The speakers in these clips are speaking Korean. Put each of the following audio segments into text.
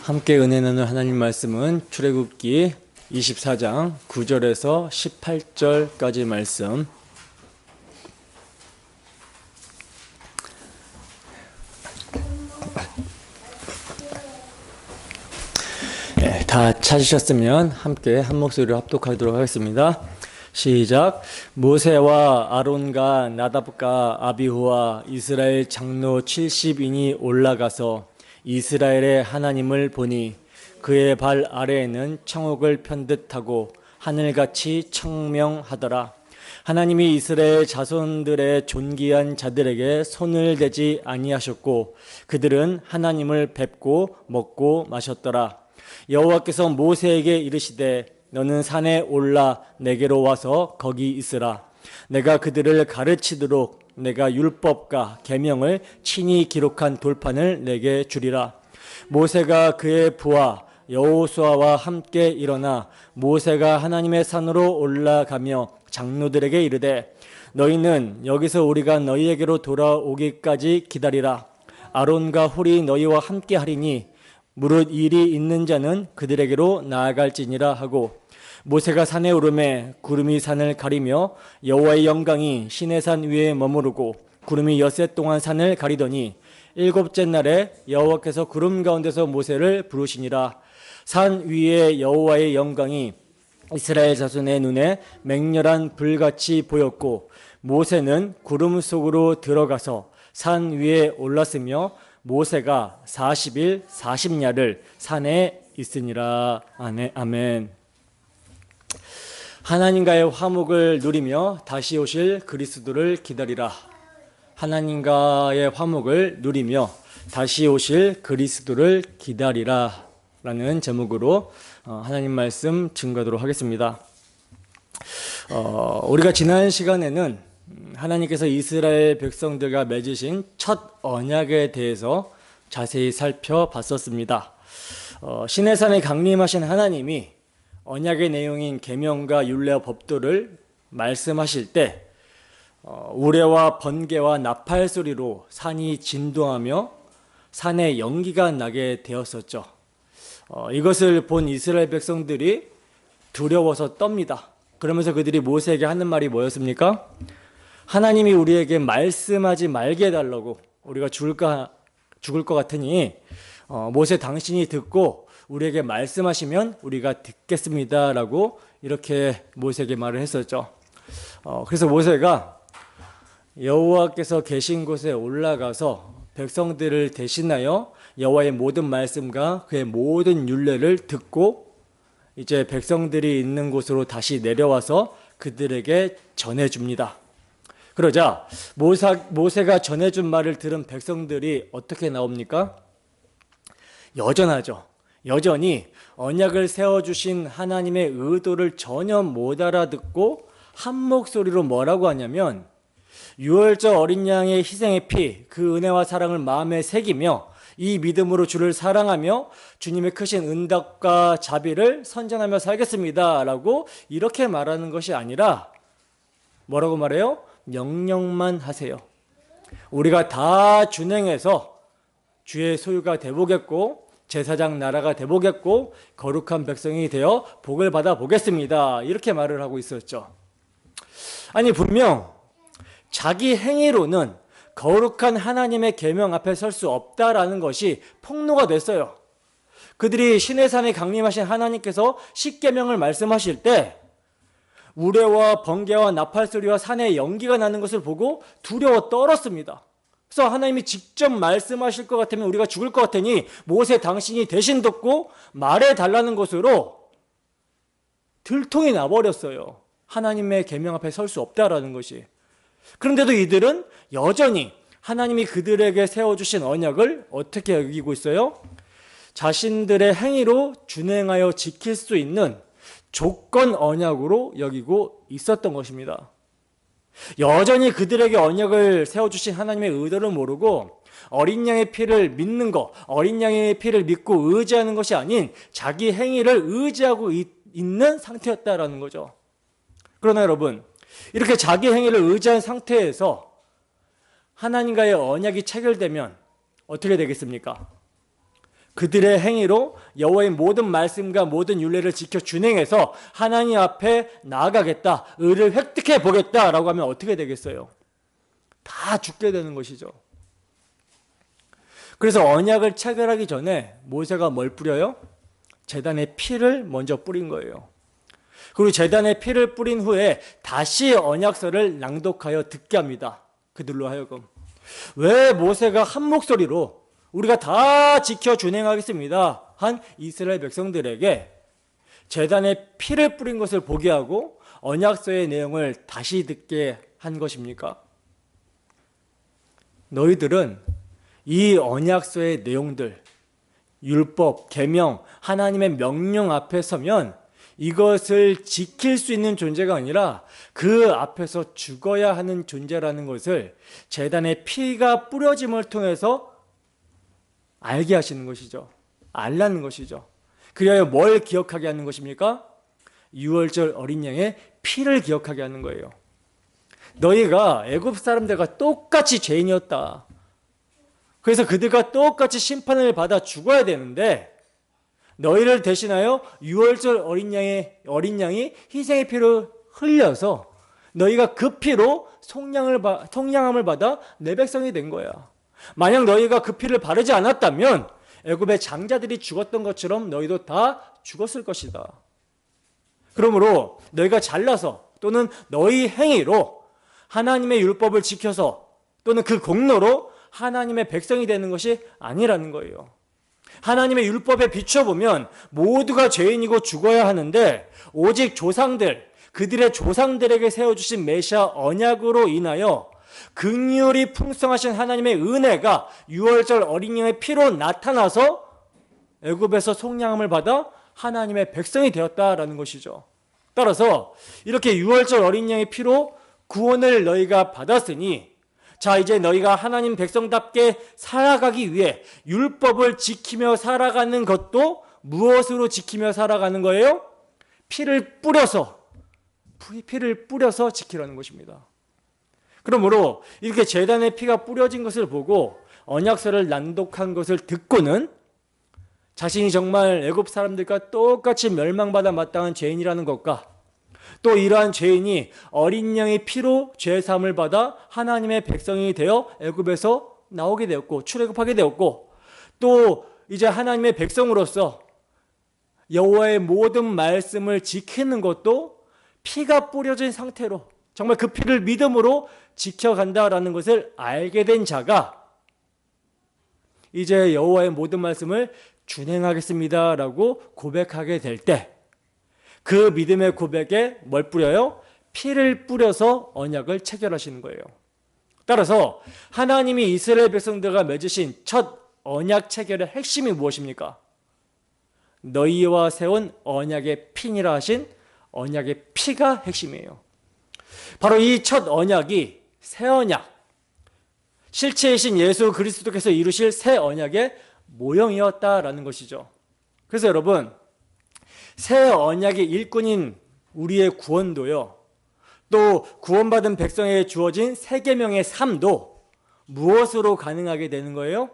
함께 은혜 나눌 하나님 말씀은 출애굽기 24장 9절에서 18절까지 말씀. 다 찾으셨으면 함께 한 목소리로 합독하도록 하겠습니다. 시작. 모세와 아론과 나답과 아비후와 이스라엘 장로 70인이 올라가서 이스라엘의 하나님을 보니 그의 발 아래에는 청옥을 편듯하고 하늘같이 청명하더라. 하나님이 이스라엘 자손들의 존귀한 자들에게 손을 대지 아니하셨고 그들은 하나님을 뵙고 먹고 마셨더라. 여호와께서 모세에게 이르시되 너는 산에 올라 내게로 와서 거기 있으라. 내가 그들을 가르치도록 내가 율법과 계명을 친히 기록한 돌판을 내게 주리라. 모세가 그의 부하 여호수아와 함께 일어나 모세가 하나님의 산으로 올라가며 장로들에게 이르되 너희는 여기서 우리가 너희에게로 돌아오기까지 기다리라. 아론과 훌이 너희와 함께 하리니 무릇 일이 있는 자는 그들에게로 나아갈지니라 하고 모세가 산에 오르매 구름이 산을 가리며 여호와의 영광이 시내산 위에 머무르고 구름이 엿새 동안 산을 가리더니 일곱째 날에 여호와께서 구름 가운데서 모세를 부르시니라. 산 위에 여호와의 영광이 이스라엘 자손의 눈에 맹렬한 불같이 보였고 모세는 구름 속으로 들어가서 산 위에 올랐으며 모세가 40일 40야를 산에 있으니라. 아멘. 하나님과의 화목을 누리며 다시 오실 그리스도를 기다리라. 하나님과의 화목을 누리며 다시 오실 그리스도를 기다리라 라는 제목으로 하나님 말씀 증거하도록 하겠습니다. 우리가 지난 시간에는 하나님께서 이스라엘 백성들과 맺으신 첫 언약에 대해서 자세히 살펴봤었습니다. 시내산에 강림하신 하나님이 언약의 내용인 계명과 율례와 법도를 말씀하실 때 우레와 번개와 나팔 소리로 산이 진동하며 산에 연기가 나게 되었었죠. 이것을 본 이스라엘 백성들이 두려워서 떱니다. 그러면서 그들이 모세에게 하는 말이 뭐였습니까? 하나님이 우리에게 말씀하지 말게 해달라고, 우리가 죽을 것 같으니 모세 당신이 듣고 우리에게 말씀하시면 우리가 듣겠습니다 라고 이렇게 모세에게 말을 했었죠. 그래서 모세가 여호와께서 계신 곳에 올라가서 백성들을 대신하여 여호와의 모든 말씀과 그의 모든 율례를 듣고 이제 백성들이 있는 곳으로 다시 내려와서 그들에게 전해줍니다. 그러자 모세가 전해준 말을 들은 백성들이 어떻게 나옵니까? 여전하죠. 여전히 언약을 세워주신 하나님의 의도를 전혀 못 알아듣고 한 목소리로 뭐라고 하냐면 유월절 어린 양의 희생의 피, 그 은혜와 사랑을 마음에 새기며 이 믿음으로 주를 사랑하며 주님의 크신 은덕과 자비를 선전하며 살겠습니다 라고 이렇게 말하는 것이 아니라 뭐라고 말해요? 명령만 하세요. 우리가 다 준행해서 주의 소유가 되보겠고 제사장 나라가 되보겠고 거룩한 백성이 되어 복을 받아 보겠습니다. 이렇게 말을 하고 있었죠. 아니 분명 자기 행위로는 거룩한 하나님의 계명 앞에 설 수 없다라는 것이 폭로가 됐어요. 그들이 시내산에 강림하신 하나님께서 십계명을 말씀하실 때 우레와 번개와 나팔 소리와 산에 연기가 나는 것을 보고 두려워 떨었습니다. 그래서 하나님이 직접 말씀하실 것 같으면 우리가 죽을 것 같으니 모세 당신이 대신 듣고 말해달라는 것으로 들통이 나버렸어요. 하나님의 계명 앞에 설 수 없다라는 것이. 그런데도 이들은 여전히 하나님이 그들에게 세워주신 언약을 어떻게 여기고 있어요? 자신들의 행위로 준행하여 지킬 수 있는 조건 언약으로 여기고 있었던 것입니다. 여전히 그들에게 언약을 세워주신 하나님의 의도를 모르고 어린 양의 피를 믿는 것, 어린 양의 피를 믿고 의지하는 것이 아닌 자기 행위를 의지하고 있는 상태였다라는 거죠. 그러나 여러분, 이렇게 자기 행위를 의지한 상태에서 하나님과의 언약이 체결되면 어떻게 되겠습니까? 그들의 행위로 여호와의 모든 말씀과 모든 율례를 지켜 준행해서 하나님 앞에 나아가겠다, 의를 획득해 보겠다라고 하면 어떻게 되겠어요? 다 죽게 되는 것이죠. 그래서 언약을 체결하기 전에 모세가 뭘 뿌려요? 제단에 피를 먼저 뿌린 거예요. 그리고 제단에 피를 뿌린 후에 다시 언약서를 낭독하여 듣게 합니다. 그들로 하여금. 왜 모세가 한 목소리로 우리가 다 지켜 준행하겠습니다 한 이스라엘 백성들에게 제단에 피를 뿌린 것을 보게 하고 언약서의 내용을 다시 듣게 한 것입니까? 너희들은 이 언약서의 내용들, 율법, 계명, 하나님의 명령 앞에 서면 이것을 지킬 수 있는 존재가 아니라 그 앞에서 죽어야 하는 존재라는 것을 제단의 피가 뿌려짐을 통해서 알게 하시는 것이죠. 알라는 것이죠. 그리하여 뭘 기억하게 하는 것입니까? 유월절 어린 양의 피를 기억하게 하는 거예요. 너희가 애굽 사람들과 똑같이 죄인이었다. 그래서 그들과 똑같이 심판을 받아 죽어야 되는데 너희를 대신하여 유월절 어린 양이 희생의 피를 흘려서 너희가 그 피로 속량함을 받아 내 백성이 된 거야. 만약 너희가 그 피를 바르지 않았다면 애굽의 장자들이 죽었던 것처럼 너희도 다 죽었을 것이다. 그러므로 너희가 잘나서 또는 너희 행위로 하나님의 율법을 지켜서 또는 그 공로로 하나님의 백성이 되는 것이 아니라는 거예요. 하나님의 율법에 비춰보면 모두가 죄인이고 죽어야 하는데 오직 그들의 조상들에게 세워주신 메시아 언약으로 인하여 긍휼이 풍성하신 하나님의 은혜가 유월절 어린 양의 피로 나타나서 애굽에서 속량함을 받아 하나님의 백성이 되었다라는 것이죠. 따라서 이렇게 유월절 어린 양의 피로 구원을 너희가 받았으니 자, 이제 너희가 하나님 백성답게 살아가기 위해 율법을 지키며 살아가는 것도 무엇으로 지키며 살아가는 거예요? 피를 뿌려서 지키라는 것입니다. 그러므로 이렇게 제단의 피가 뿌려진 것을 보고 언약서를 낭독한 것을 듣고는 자신이 정말 애굽 사람들과 똑같이 멸망받아 마땅한 죄인이라는 것과 또 이러한 죄인이 어린 양의 피로 죄 사함을 받아 하나님의 백성이 되어 애굽에서 나오게 되었고 출애굽하게 되었고 또 이제 하나님의 백성으로서 여호와의 모든 말씀을 지키는 것도 피가 뿌려진 상태로 정말 그 피를 믿음으로 지켜간다라는 것을 알게 된 자가 이제 여호와의 모든 말씀을 준행하겠습니다라고 고백하게 될 때 그 믿음의 고백에 뭘 뿌려요? 피를 뿌려서 언약을 체결하시는 거예요. 따라서 하나님이 이스라엘 백성들과 맺으신 첫 언약 체결의 핵심이 무엇입니까? 너희와 세운 언약의 피니라 하신 언약의 피가 핵심이에요. 바로 이 첫 언약이 새 언약, 실체이신 예수 그리스도께서 이루실 새 언약의 모형이었다라는 것이죠. 그래서 여러분, 새 언약의 일꾼인 우리의 구원도요, 또 구원받은 백성에게 주어진 새 계명의 삶도 무엇으로 가능하게 되는 거예요?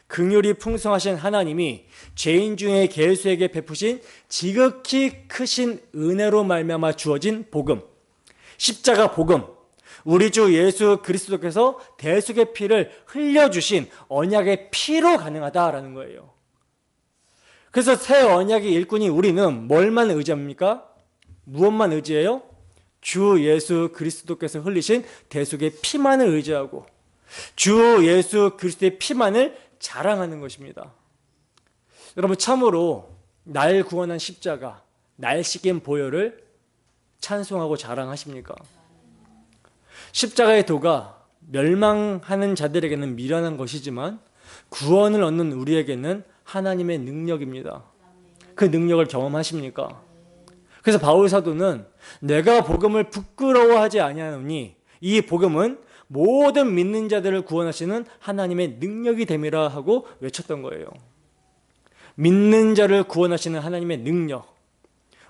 긍휼이 풍성하신 하나님이 죄인 중에 괴수에게 베푸신 지극히 크신 은혜로 말미암아 주어진 복음, 십자가 복음, 우리 주 예수 그리스도께서 대속의 피를 흘려주신 언약의 피로 가능하다라는 거예요. 그래서 새 언약의 일꾼이 우리는 뭘만 의지합니까? 무엇만 의지해요? 주 예수 그리스도께서 흘리신 대속의 피만을 의지하고 주 예수 그리스도의 피만을 자랑하는 것입니다. 여러분, 참으로 날 구원한 십자가, 날 씻긴 보혈을 찬송하고 자랑하십니까? 십자가의 도가 멸망하는 자들에게는 미련한 것이지만 구원을 얻는 우리에게는 하나님의 능력입니다. 그 능력을 경험하십니까? 그래서 바울 사도는 내가 복음을 부끄러워하지 아니하노니 이 복음은 모든 믿는 자들을 구원하시는 하나님의 능력이 됨이라 하고 외쳤던 거예요. 믿는 자를 구원하시는 하나님의 능력,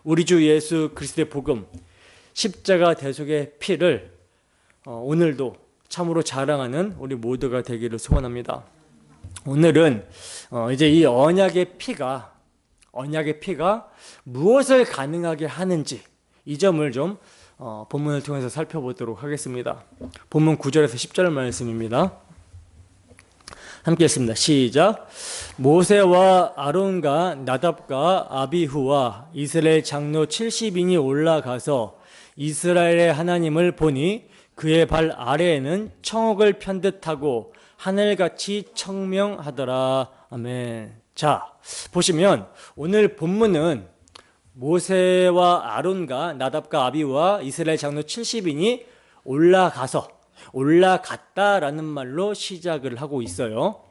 우리 주 예수 그리스도의 복음, 십자가 대속의 피를 오늘도 참으로 자랑하는 우리 모두가 되기를 소원합니다. 오늘은 이제 이 언약의 피가 무엇을 가능하게 하는지 이 점을 좀 본문을 통해서 살펴보도록 하겠습니다. 본문 9절에서 10절 말씀입니다. 함께 읽습니다. 시작. 모세와 아론과 나답과 아비후와 이스라엘 장로 70인이 올라가서 이스라엘의 하나님을 보니 그의 발 아래에는 청옥을 편듯하고 하늘같이 청명하더라. 아멘. 자, 보시면 오늘 본문은 모세와 아론과 나답과 아비후와 이스라엘 장로 70인이 올라갔다라는 말로 시작을 하고 있어요.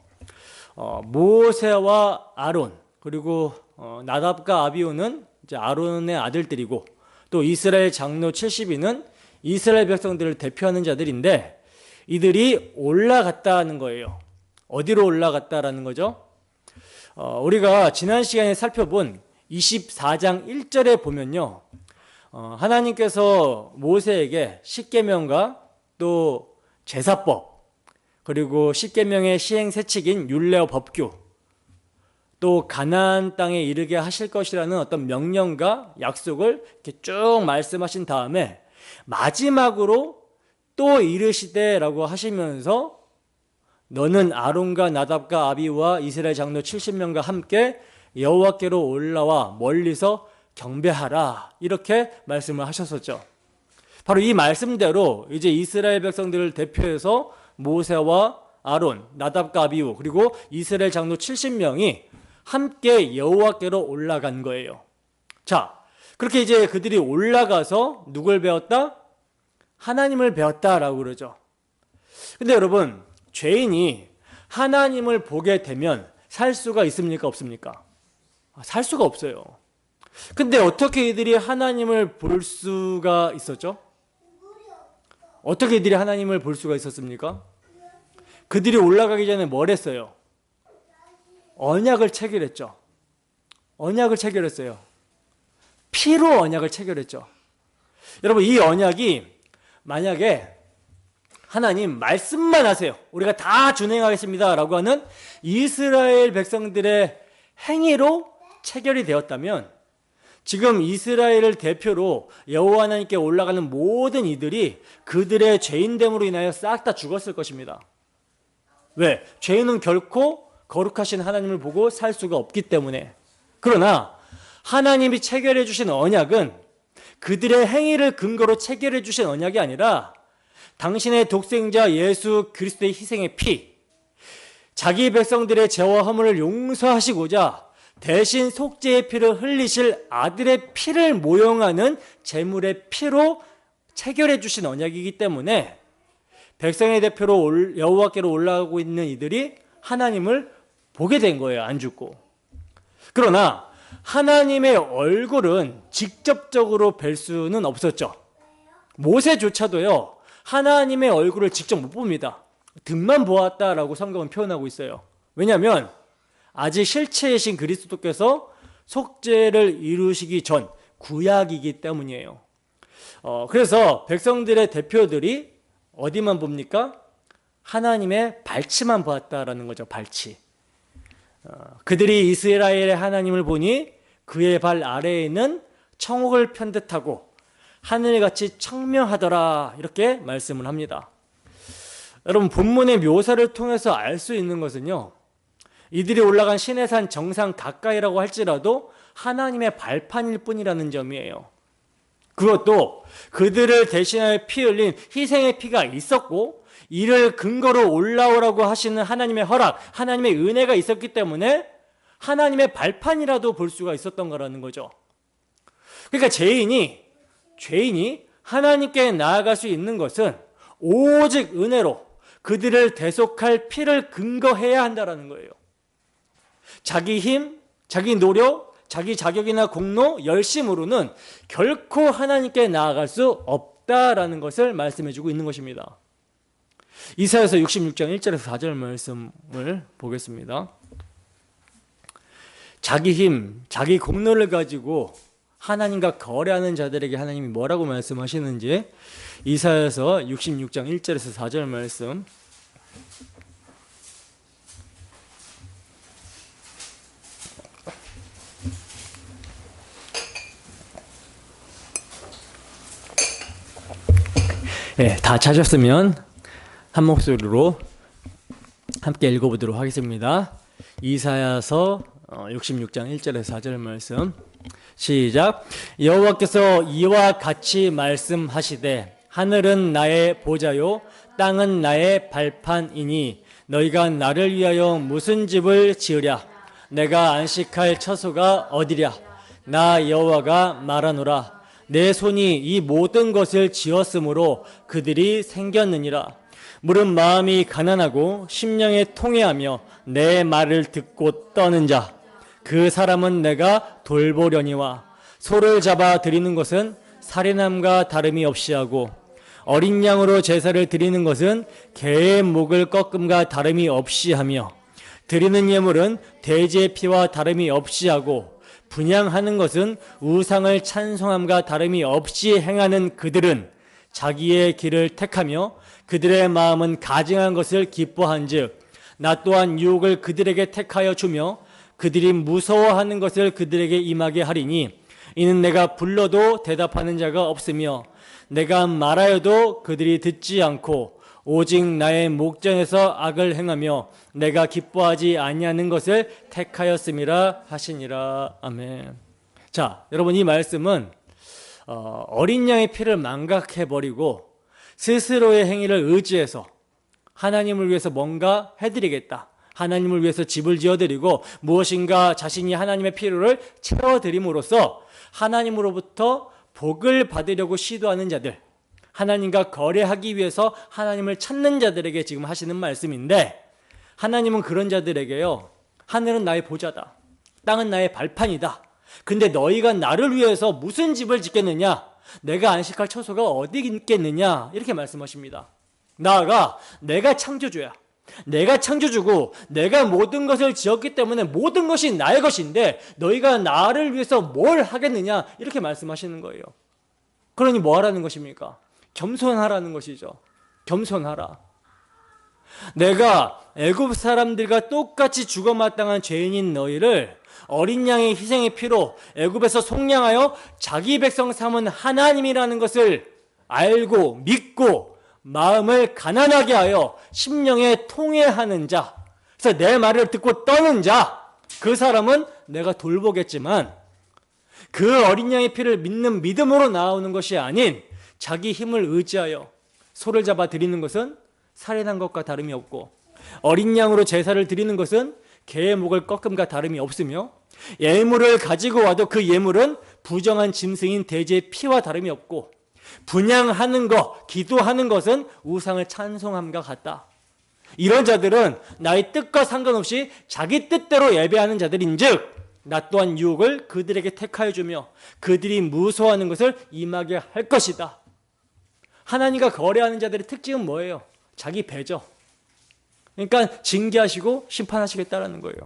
모세와 아론 그리고 나답과 아비후는 이제 아론의 아들들이고 또 이스라엘 장로 70인은 이스라엘 백성들을 대표하는 자들인데 이들이 올라갔다는 거예요. 어디로 올라갔다라는 거죠? 우리가 지난 시간에 살펴본 24장 1절에 보면요, 하나님께서 모세에게 십계명과 또 제사법 그리고 십계명의 시행세칙인 율례와 법규 또 가나안 땅에 이르게 하실 것이라는 어떤 명령과 약속을 이렇게 쭉 말씀하신 다음에 마지막으로 또 이르시되라고 하시면서 너는 아론과 나답과 아비와 이스라엘 장로 70명과 함께 여호와께로 올라와 멀리서 경배하라 이렇게 말씀을 하셨었죠. 바로 이 말씀대로 이제 이스라엘 백성들을 대표해서 모세와 아론, 나답과 아비후 그리고 이스라엘 장로 70명이 함께 여호와께로 올라간 거예요. 자, 그렇게 이제 그들이 올라가서 누굴 배웠다? 하나님을 배웠다라고 그러죠. 근데 여러분, 죄인이 하나님을 보게 되면 살 수가 있습니까? 없습니까? 살 수가 없어요. 근데 어떻게 이들이 하나님을 볼 수가 있었죠? 어떻게 이들이 하나님을 볼 수가 있었습니까? 그들이 올라가기 전에 뭘 했어요? 언약을 체결했죠. 언약을 체결했어요. 피로 언약을 체결했죠. 여러분, 이 언약이 만약에 하나님 말씀만 하세요, 우리가 다 준행하겠습니다 라고 하는 이스라엘 백성들의 행위로 체결이 되었다면 지금 이스라엘을 대표로 여호와 하나님께 올라가는 모든 이들이 그들의 죄인됨으로 인하여 싹 다 죽었을 것입니다. 왜? 죄인은 결코 거룩하신 하나님을 보고 살 수가 없기 때문에. 그러나 하나님이 체결해 주신 언약은 그들의 행위를 근거로 체결해 주신 언약이 아니라 당신의 독생자 예수 그리스도의 희생의 피, 자기 백성들의 죄와 허물을 용서하시고자 대신 속죄의 피를 흘리실 아들의 피를 모형하는 제물의 피로 체결해 주신 언약이기 때문에 백성의 대표로 여호와께로 올라가고 있는 이들이 하나님을 보게 된 거예요. 안 죽고. 그러나 하나님의 얼굴은 직접적으로 뵐 수는 없었죠. 모세조차도요, 하나님의 얼굴을 직접 못 봅니다. 등만 보았다라고 성경은 표현하고 있어요. 왜냐하면 아직 실체이신 그리스도께서 속죄를 이루시기 전 구약이기 때문이에요. 그래서 백성들의 대표들이 어디만 봅니까? 하나님의 발치만 보았다라는 거죠. 발치. 그들이 이스라엘의 하나님을 보니 그의 발 아래에는 청옥을 편듯하고 하늘같이 청명하더라 이렇게 말씀을 합니다. 여러분, 본문의 묘사를 통해서 알 수 있는 것은요, 이들이 올라간 시내산 정상 가까이라고 할지라도 하나님의 발판일 뿐이라는 점이에요. 그것도 그들을 대신하여 피 흘린 희생의 피가 있었고 이를 근거로 올라오라고 하시는 하나님의 허락, 하나님의 은혜가 있었기 때문에 하나님의 발판이라도 볼 수가 있었던 거라는 거죠. 그러니까 죄인이 하나님께 나아갈 수 있는 것은 오직 은혜로 그들을 대속할 피를 근거해야 한다는 거예요. 자기 힘, 자기 노력, 자기 자격이나 공로, 열심으로는 결코 하나님께 나아갈 수 없다라는 것을 말씀해주고 있는 것입니다. 이사야서 66장 1절에서 4절 말씀을 보겠습니다. 자기 힘, 자기 공로를 가지고 하나님과 거래하는 자들에게 하나님이 뭐라고 말씀하시는지 이사야서 66장 1절에서 4절 말씀 네, 다 찾았으면 한 목소리로 함께 읽어보도록 하겠습니다. 이사야서 66장 1절에서 4절 말씀 시작. 여호와께서 이와 같이 말씀하시되 하늘은 나의 보좌요 땅은 나의 발판이니 너희가 나를 위하여 무슨 집을 지으랴. 내가 안식할 처소가 어디랴. 나 여호와가 말하노라. 내 손이 이 모든 것을 지었으므로 그들이 생겼느니라. 물은 마음이 가난하고 심령에 통회하며 내 말을 듣고 떠는 자, 그 사람은 내가 돌보려니와. 소를 잡아 드리는 것은 살인함과 다름이 없이 하고 어린 양으로 제사를 드리는 것은 개의 목을 꺾음과 다름이 없이 하며 드리는 예물은 돼지의 피와 다름이 없이 하고 분향하는 것은 우상을 찬송함과 다름이 없이 행하는 그들은 자기의 길을 택하며 그들의 마음은 가증한 것을 기뻐한즉 나 또한 유혹을 그들에게 택하여 주며 그들이 무서워하는 것을 그들에게 임하게 하리니 이는 내가 불러도 대답하는 자가 없으며 내가 말하여도 그들이 듣지 않고 오직 나의 목전에서 악을 행하며 내가 기뻐하지 아니하는 것을 택하였음이라 하시니라. 아멘. 자, 여러분, 이 말씀은 어린 양의 피를 망각해버리고 스스로의 행위를 의지해서 하나님을 위해서 뭔가 해드리겠다, 하나님을 위해서 집을 지어드리고 무엇인가 자신이 하나님의 필요를 채워드림으로써 하나님으로부터 복을 받으려고 시도하는 자들, 하나님과 거래하기 위해서 하나님을 찾는 자들에게 지금 하시는 말씀인데, 하나님은 그런 자들에게요, 하늘은 나의 보좌다, 땅은 나의 발판이다, 근데 너희가 나를 위해서 무슨 집을 짓겠느냐, 내가 안식할 처소가 어디 있겠느냐, 이렇게 말씀하십니다. 나아가 내가 창조주야, 내가 창조주고 내가 모든 것을 지었기 때문에 모든 것이 나의 것인데 너희가 나를 위해서 뭘 하겠느냐, 이렇게 말씀하시는 거예요. 그러니 뭐 하라는 것입니까? 겸손하라는 것이죠. 겸손하라. 내가 애굽 사람들과 똑같이 죽어마땅한 죄인인 너희를 어린 양의 희생의 피로 애굽에서 속량하여 자기 백성 삼은 하나님이라는 것을 알고 믿고 마음을 가난하게 하여 심령에 통회하는 자, 그래서 내 말을 듣고 떠는 자, 그 사람은 내가 돌보겠지만 그 어린 양의 피를 믿는 믿음으로 나오는 것이 아닌 자기 힘을 의지하여 소를 잡아 드리는 것은 살인한 것과 다름이 없고 어린 양으로 제사를 드리는 것은 개의 목을 꺾음과 다름이 없으며 예물을 가지고 와도 그 예물은 부정한 짐승인 돼지의 피와 다름이 없고 분향하는 것, 기도하는 것은 우상을 찬송함과 같다. 이런 자들은 나의 뜻과 상관없이 자기 뜻대로 예배하는 자들인즉 나 또한 유혹을 그들에게 택하여 주며 그들이 무서워하는 것을 임하게 할 것이다. 하나님과 거래하는 자들의 특징은 뭐예요? 자기 배죠. 그러니까 징계하시고 심판하시겠다라는 거예요.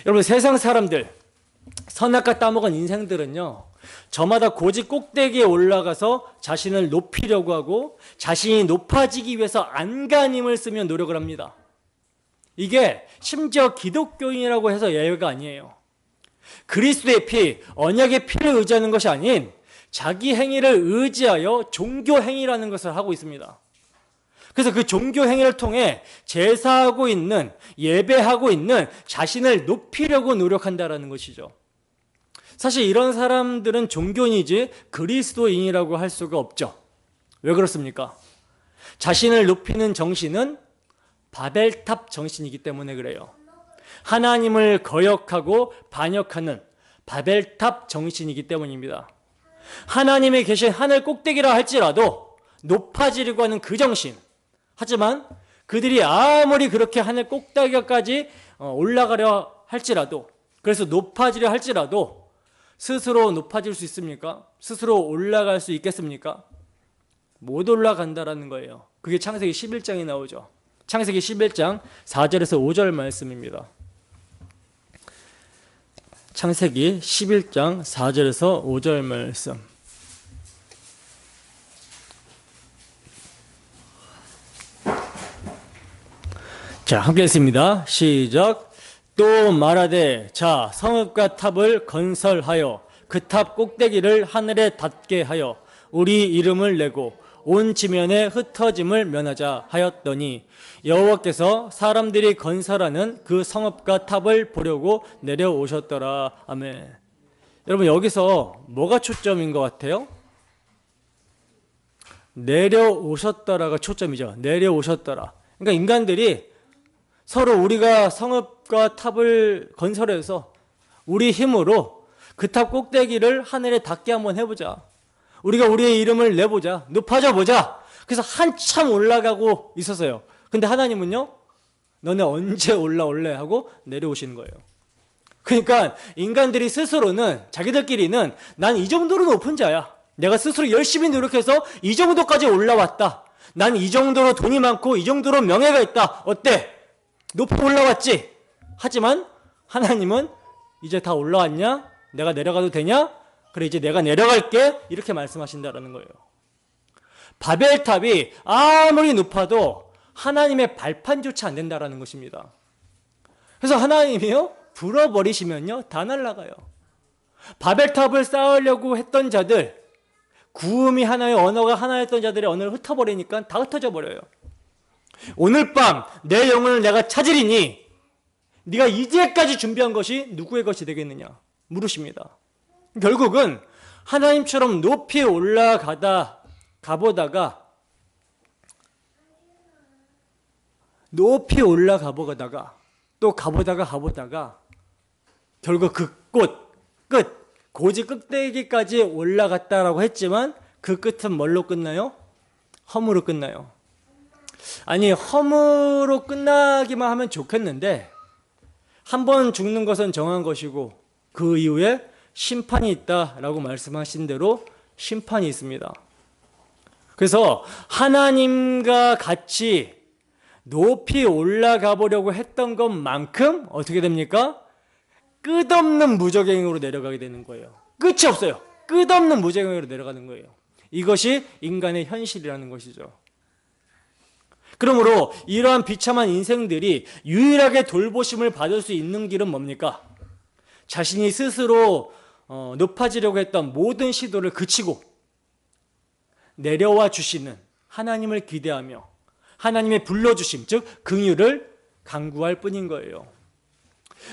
여러분, 세상 사람들, 선악과 따먹은 인생들은요, 저마다 고지 꼭대기에 올라가서 자신을 높이려고 하고 자신이 높아지기 위해서 안간힘을 쓰며 노력을 합니다. 이게 심지어 기독교인이라고 해서 예외가 아니에요. 그리스도의 피, 언약의 피를 의지하는 것이 아닌 자기 행위를 의지하여 종교 행위라는 것을 하고 있습니다. 그래서 그 종교 행위를 통해 제사하고 있는, 예배하고 있는 자신을 높이려고 노력한다라는 것이죠. 사실 이런 사람들은 종교인이지 그리스도인이라고 할 수가 없죠. 왜 그렇습니까? 자신을 높이는 정신은 바벨탑 정신이기 때문에 그래요. 하나님을 거역하고 반역하는 바벨탑 정신이기 때문입니다. 하나님이 계신 하늘 꼭대기라 할지라도 높아지려고 하는 그 정신, 하지만 그들이 아무리 그렇게 하늘 꼭대기까지 올라가려 할지라도, 그래서 높아지려 할지라도 스스로 높아질 수 있습니까? 스스로 올라갈 수 있겠습니까? 못 올라간다라는 거예요. 그게 창세기 11장에 나오죠. 창세기 11장 4절에서 5절 말씀입니다. 창세기 11장 4절에서 5절 말씀. 자, 함께 했습니다. 시작. 또 말하되 자 성읍과 탑을 건설하여 그 탑 꼭대기를 하늘에 닿게 하여 우리 이름을 내고 온 지면에 흩어짐을 면하자 하였더니 여호와께서 사람들이 건설하는 그 성읍과 탑을 보려고 내려오셨더라. 아멘. 여러분, 여기서 뭐가 초점인 것 같아요? 내려오셨더라가 초점이죠. 내려오셨더라. 그러니까 인간들이 서로 우리가 성읍과 탑을 건설해서 우리 힘으로 그 탑 꼭대기를 하늘에 닿게 한번 해보자. 우리가 우리의 이름을 내보자. 높아져 보자. 그래서 한참 올라가고 있었어요. 근데 하나님은요, 너네 언제 올라올래? 하고 내려오시는 거예요. 그러니까 인간들이 스스로는, 자기들끼리는 난 이 정도로 높은 자야. 내가 스스로 열심히 노력해서 이 정도까지 올라왔다. 난 이 정도로 돈이 많고 이 정도로 명예가 있다. 어때? 높이 올라왔지? 하지만 하나님은 이제 다 올라왔냐? 내가 내려가도 되냐? 그래, 이제 내가 내려갈게. 이렇게 말씀하신다라는 거예요. 바벨탑이 아무리 높아도 하나님의 발판조차 안 된다라는 것입니다. 그래서 하나님이요, 불어버리시면요, 다 날아가요. 바벨탑을 쌓으려고 했던 자들, 구음이 하나의 언어가 하나였던 자들의 언어를 흩어버리니까 다 흩어져 버려요. 오늘 밤 내 영혼을 내가 찾으리니 네가 이제까지 준비한 것이 누구의 것이 되겠느냐 물으십니다. 결국은 하나님처럼 높이 올라가보다가 또 가보다가 결국 그 끝 고지 끝대기까지 올라갔다라고 했지만 그 끝은 뭘로 끝나요? 허무로 끝나요. 아니, 허무로 끝나기만 하면 좋겠는데 한 번 죽는 것은 정한 것이고 그 이후에 심판이 있다라고 말씀하신 대로 심판이 있습니다. 그래서 하나님과 같이 높이 올라가 보려고 했던 것만큼 어떻게 됩니까? 끝없는 무저갱으로 내려가게 되는 거예요. 끝이 없어요. 끝없는 무저갱으로 내려가는 거예요. 이것이 인간의 현실이라는 것이죠. 그러므로 이러한 비참한 인생들이 유일하게 돌보심을 받을 수 있는 길은 뭡니까? 자신이 스스로 높아지려고 했던 모든 시도를 그치고 내려와 주시는 하나님을 기대하며 하나님의 불러주심, 즉 긍휼을 간구할 뿐인 거예요.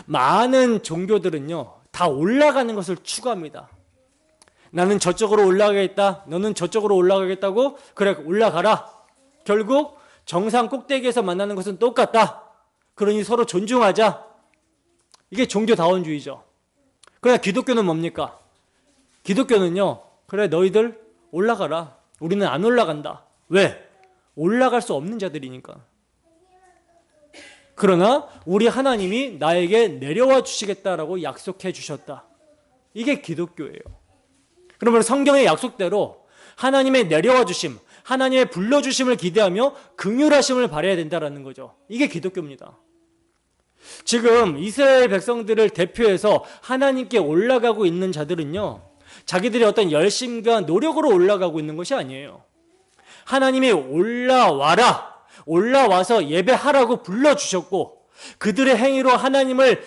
많은 종교들은요, 다 올라가는 것을 추구합니다. 나는 저쪽으로 올라가겠다, 너는 저쪽으로 올라가겠다고, 그래 올라가라. 결국 정상 꼭대기에서 만나는 것은 똑같다. 그러니 서로 존중하자. 이게 종교다원주의죠. 그러나 기독교는 뭡니까? 기독교는요, 그래 너희들 올라가라. 우리는 안 올라간다. 왜? 올라갈 수 없는 자들이니까. 그러나 우리 하나님이 나에게 내려와 주시겠다라고 약속해 주셨다. 이게 기독교예요. 그러면 성경의 약속대로 하나님의 내려와 주심, 하나님의 불러주심을 기대하며 긍휼하심을 바라야 된다는 거죠. 이게 기독교입니다. 지금 이스라엘 백성들을 대표해서 하나님께 올라가고 있는 자들은요, 자기들의 어떤 열심과 노력으로 올라가고 있는 것이 아니에요. 하나님이 올라와서 예배하라고 불러주셨고 그들의 행위로 하나님을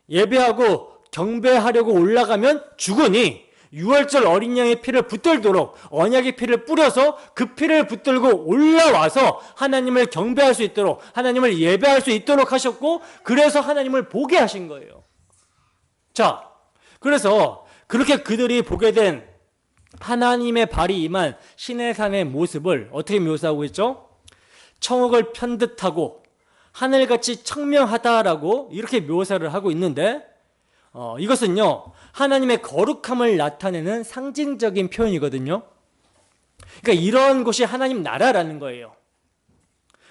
예배하고 경배하려고 올라가면 죽으니 유월절 어린 양의 피를 붙들도록 언약의 피를 뿌려서 그 피를 붙들고 올라와서 하나님을 경배할 수 있도록 하나님을 예배할 수 있도록 하셨고 그래서 하나님을 보게 하신 거예요. 자, 그래서 그렇게 그들이 보게 된 하나님의 발이 임한 시내산의 모습을 어떻게 묘사하고 있죠? 청옥을 편듯하고 하늘같이 청명하다라고 이렇게 묘사를 하고 있는데 이것은요, 하나님의 거룩함을 나타내는 상징적인 표현이거든요. 그러니까 이런 곳이 하나님 나라라는 거예요.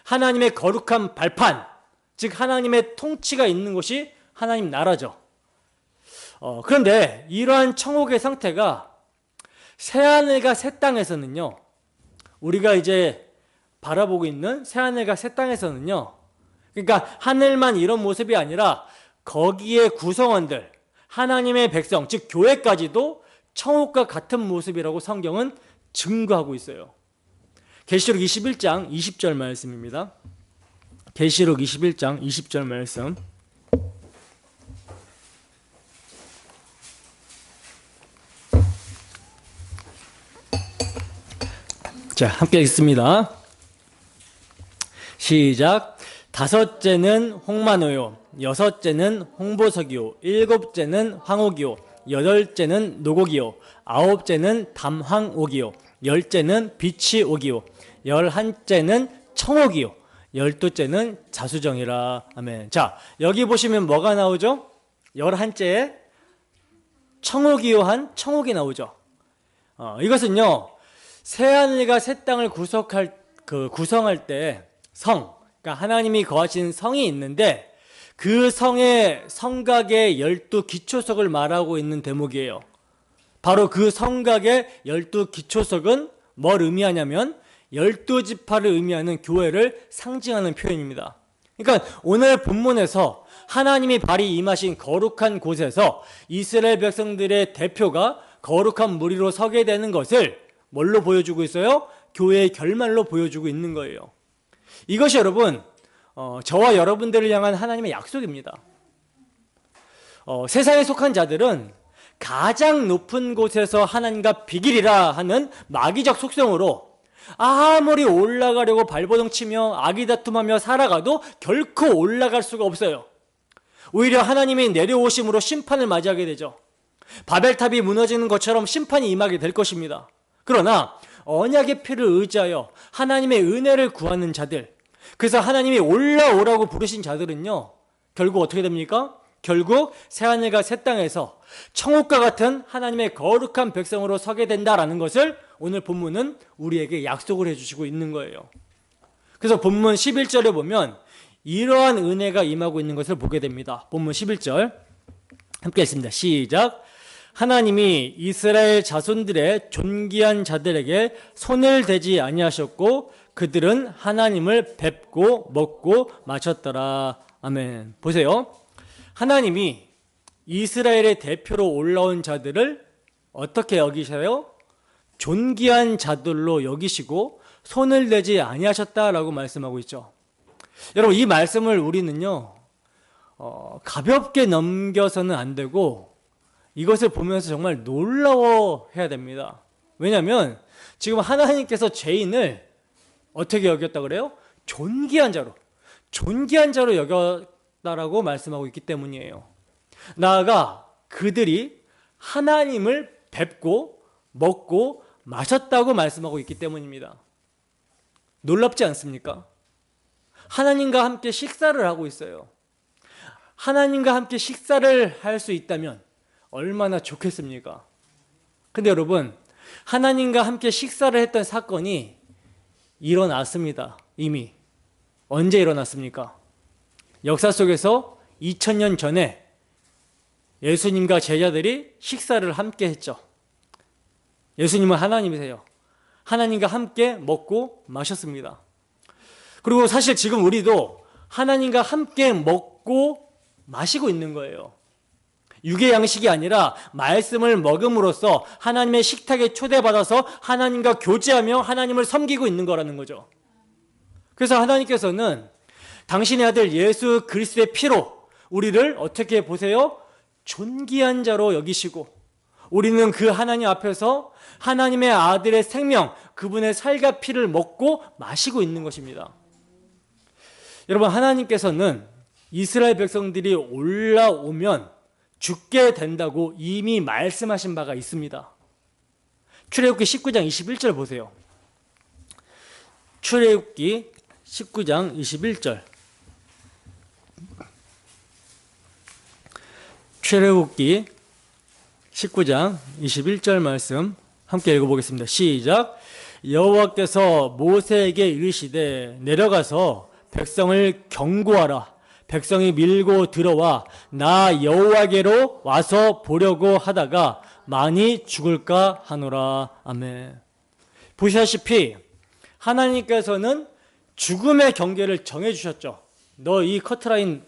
하나님의 거룩한 발판, 즉 하나님의 통치가 있는 곳이 하나님 나라죠. 그런데 이러한 청옥의 상태가 새하늘과 새 땅에서는요, 우리가 이제 바라보고 있는 새하늘과 새 땅에서는요, 그러니까 하늘만 이런 모습이 아니라 거기에 구성원들, 하나님의 백성, 즉 교회까지도 청옥과 같은 모습이라고 성경은 증거하고 있어요. 계시록 21장 20절 말씀입니다. 계시록 21장 20절 말씀. 자, 함께 읽습니다. 시작. 다섯째는 홍만호요, 여섯째는 홍보석이요, 일곱째는 황옥이요, 여덟째는 노곡이요, 아홉째는 담황옥이요, 열째는 비치옥이요, 열한째는 청옥이요, 열두째는 자수정이라. 아멘. 자, 여기 보시면 뭐가 나오죠? 열한째에 청옥이요한 청옥이 나오죠. 이것은요, 새하늘과 새 땅을 구성할 때 그러니까 하나님이 거하신 성이 있는데 그 성의 성곽의 12기초석을 말하고 있는 대목이에요. 바로 그 성곽의 12기초석은 뭘 의미하냐면 12지파를 의미하는 교회를 상징하는 표현입니다. 그러니까 오늘 본문에서 하나님이 발이 임하신 거룩한 곳에서 이스라엘 백성들의 대표가 거룩한 무리로 서게 되는 것을 뭘로 보여주고 있어요? 교회의 결말로 보여주고 있는 거예요. 이것이 여러분, 저와 여러분들을 향한 하나님의 약속입니다. 세상에 속한 자들은 가장 높은 곳에서 하나님과 비기리라 하는 마귀적 속성으로 아무리 올라가려고 발버둥 치며 아기다툼하며 살아가도 결코 올라갈 수가 없어요. 오히려 하나님이 내려오심으로 심판을 맞이하게 되죠. 바벨탑이 무너지는 것처럼 심판이 임하게 될 것입니다. 그러나 언약의 피를 의지하여 하나님의 은혜를 구하는 자들, 그래서 하나님이 올라오라고 부르신 자들은요, 결국 어떻게 됩니까? 결국 새하늘과 새 땅에서 청옥과 같은 하나님의 거룩한 백성으로 서게 된다라는 것을 오늘 본문은 우리에게 약속을 해주시고 있는 거예요. 그래서 본문 11절에 보면 이러한 은혜가 임하고 있는 것을 보게 됩니다. 본문 11절 함께 읽습니다. 시작. 하나님이 이스라엘 자손들의 존귀한 자들에게 손을 대지 아니하셨고 그들은 하나님을 뵙고 먹고 마셨더라. 아멘. 보세요. 하나님이 이스라엘의 대표로 올라온 자들을 어떻게 여기셔요? 존귀한 자들로 여기시고 손을 대지 아니하셨다라고 말씀하고 있죠. 여러분, 이 말씀을 우리는요, 가볍게 넘겨서는 안 되고 이것을 보면서 정말 놀라워해야 됩니다. 왜냐하면 지금 하나님께서 죄인을 어떻게 여겼다 그래요? 존귀한 자로 여겼다라고 말씀하고 있기 때문이에요. 나아가 그들이 하나님을 뵙고 먹고 마셨다고 말씀하고 있기 때문입니다. 놀랍지 않습니까? 하나님과 함께 식사를 하고 있어요. 하나님과 함께 식사를 할 수 있다면 얼마나 좋겠습니까? 근데 여러분, 하나님과 함께 식사를 했던 사건이 일어났습니다. 이미. 언제 일어났습니까? 역사 속에서 2000년 전에 예수님과 제자들이 식사를 함께 했죠. 예수님은 하나님이세요. 하나님과 함께 먹고 마셨습니다. 그리고 사실 지금 우리도 하나님과 함께 먹고 마시고 있는 거예요. 육의 양식이 아니라 말씀을 먹음으로써 하나님의 식탁에 초대받아서 하나님과 교제하며 하나님을 섬기고 있는 거라는 거죠. 그래서 하나님께서는 당신의 아들 예수 그리스도의 피로 우리를 어떻게 보세요? 존귀한 자로 여기시고 우리는 그 하나님 앞에서 하나님의 아들의 생명, 그분의 살과 피를 먹고 마시고 있는 것입니다. 여러분, 하나님께서는 이스라엘 백성들이 올라오면 죽게 된다고 이미 말씀하신 바가 있습니다. 출애굽기 19장 21절 보세요. 출애굽기 19장 21절. 출애굽기 19장 21절 말씀 함께 읽어보겠습니다. 시작. 여호와께서 모세에게 이르시되 내려가서 백성을 경고하라. 백성이 밀고 들어와 나 여호와께로 와서 보려고 하다가 많이 죽을까 하노라. 아멘. 보시다시피 하나님께서는 죽음의 경계를 정해주셨죠. 너 이 커트라인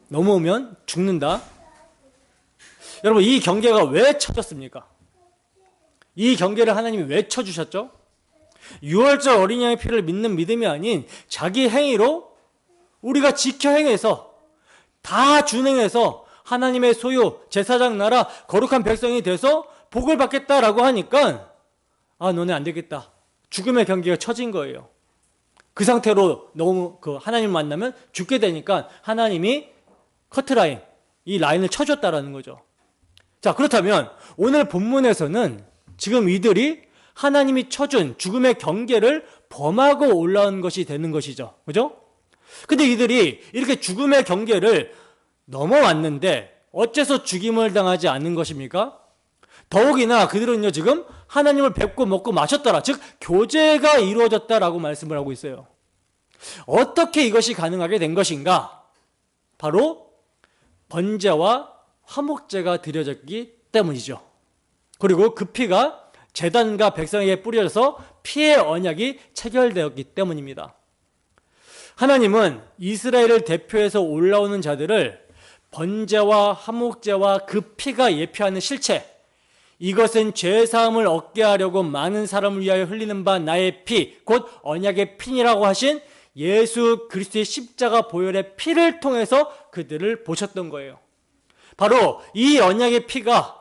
넘어오면 죽는다. 여러분, 이 경계가 왜 쳐졌습니까? 이 경계를 하나님이 왜 쳐주셨죠? 6월절 어린 양의 피를 믿는 믿음이 아닌 자기 행위로 우리가 지켜 행해서 다 준행해서 하나님의 소유, 제사장 나라, 거룩한 백성이 돼서 복을 받겠다라고 하니까 아, 너네 안 되겠다. 죽음의 경계가 처진 거예요. 그 상태로 너무 하나님을 만나면 죽게 되니까 하나님이 커트라인, 이 라인을 쳐줬다라는 거죠. 자, 그렇다면 오늘 본문에서는 지금 이들이 하나님이 쳐준 죽음의 경계를 범하고 올라온 것이 되는 것이죠. 그죠? 근데 이들이 이렇게 죽음의 경계를 넘어왔는데 어째서 죽임을 당하지 않는 것입니까? 더욱이나 그들은요, 지금 하나님을 뵙고 먹고 마셨더라. 즉, 교제가 이루어졌다라고 말씀을 하고 있어요. 어떻게 이것이 가능하게 된 것인가? 바로 번제와 화목제가 드려졌기 때문이죠. 그리고 그 피가 제단과 백성에게 뿌려져서 피의 언약이 체결되었기 때문입니다. 하나님은 이스라엘을 대표해서 올라오는 자들을 번제와 화목제와 그 피가 예표하는 실체, 이것은 죄사함을 얻게 하려고 많은 사람을 위하여 흘리는 바 나의 피, 곧 언약의 피니라고 하신 예수 그리스도의 십자가 보혈의 피를 통해서 그들을 보셨던 거예요. 바로 이 언약의 피가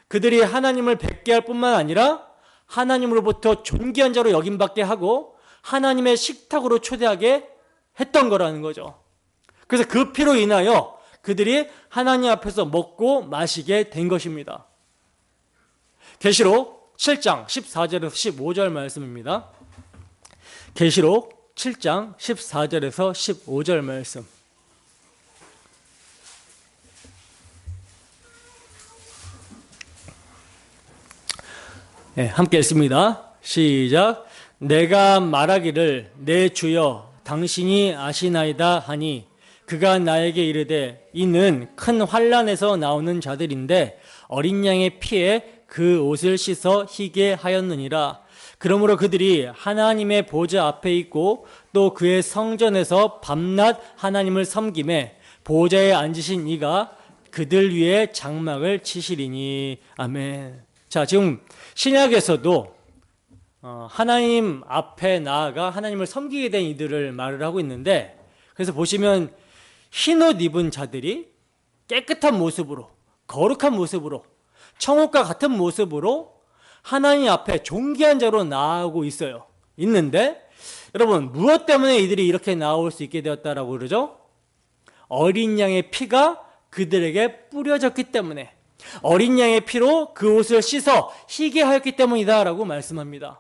그들이 하나님을 뵙게 할 뿐만 아니라 하나님으로부터 존귀한 자로 여김받게 하고 하나님의 식탁으로 초대하게 했던 거라는 거죠. 그래서 그 피로 인하여 그들이 하나님 앞에서 먹고 마시게 된 것입니다. 계시록 7장 14절에서 15절 말씀입니다. 계시록 7장 14절에서 15절 말씀. 네, 함께 읽습니다. 시작. 내가 말하기를 내 주여 당신이 아시나이다 하니 그가 나에게 이르되 이는 큰 환난에서 나오는 자들인데 어린 양의 피에 그 옷을 씻어 희게 하였느니라. 그러므로 그들이 하나님의 보좌 앞에 있고 또 그의 성전에서 밤낮 하나님을 섬기매 보좌에 앉으신 이가 그들 위에 장막을 치시리니. 아멘. 자, 지금 신약에서도 하나님 앞에 나아가 하나님을 섬기게 된 이들을 말을 하고 있는데, 그래서 보시면 흰옷 입은 자들이 깨끗한 모습으로, 거룩한 모습으로, 청옥과 같은 모습으로 하나님 앞에 존귀한 자로 나아오고 있는데, 여러분, 무엇 때문에 이들이 이렇게 나올 수 있게 되었다라고 그러죠? 어린 양의 피가 그들에게 뿌려졌기 때문에, 어린 양의 피로 그 옷을 씻어 희게 하였기 때문이다라고 말씀합니다.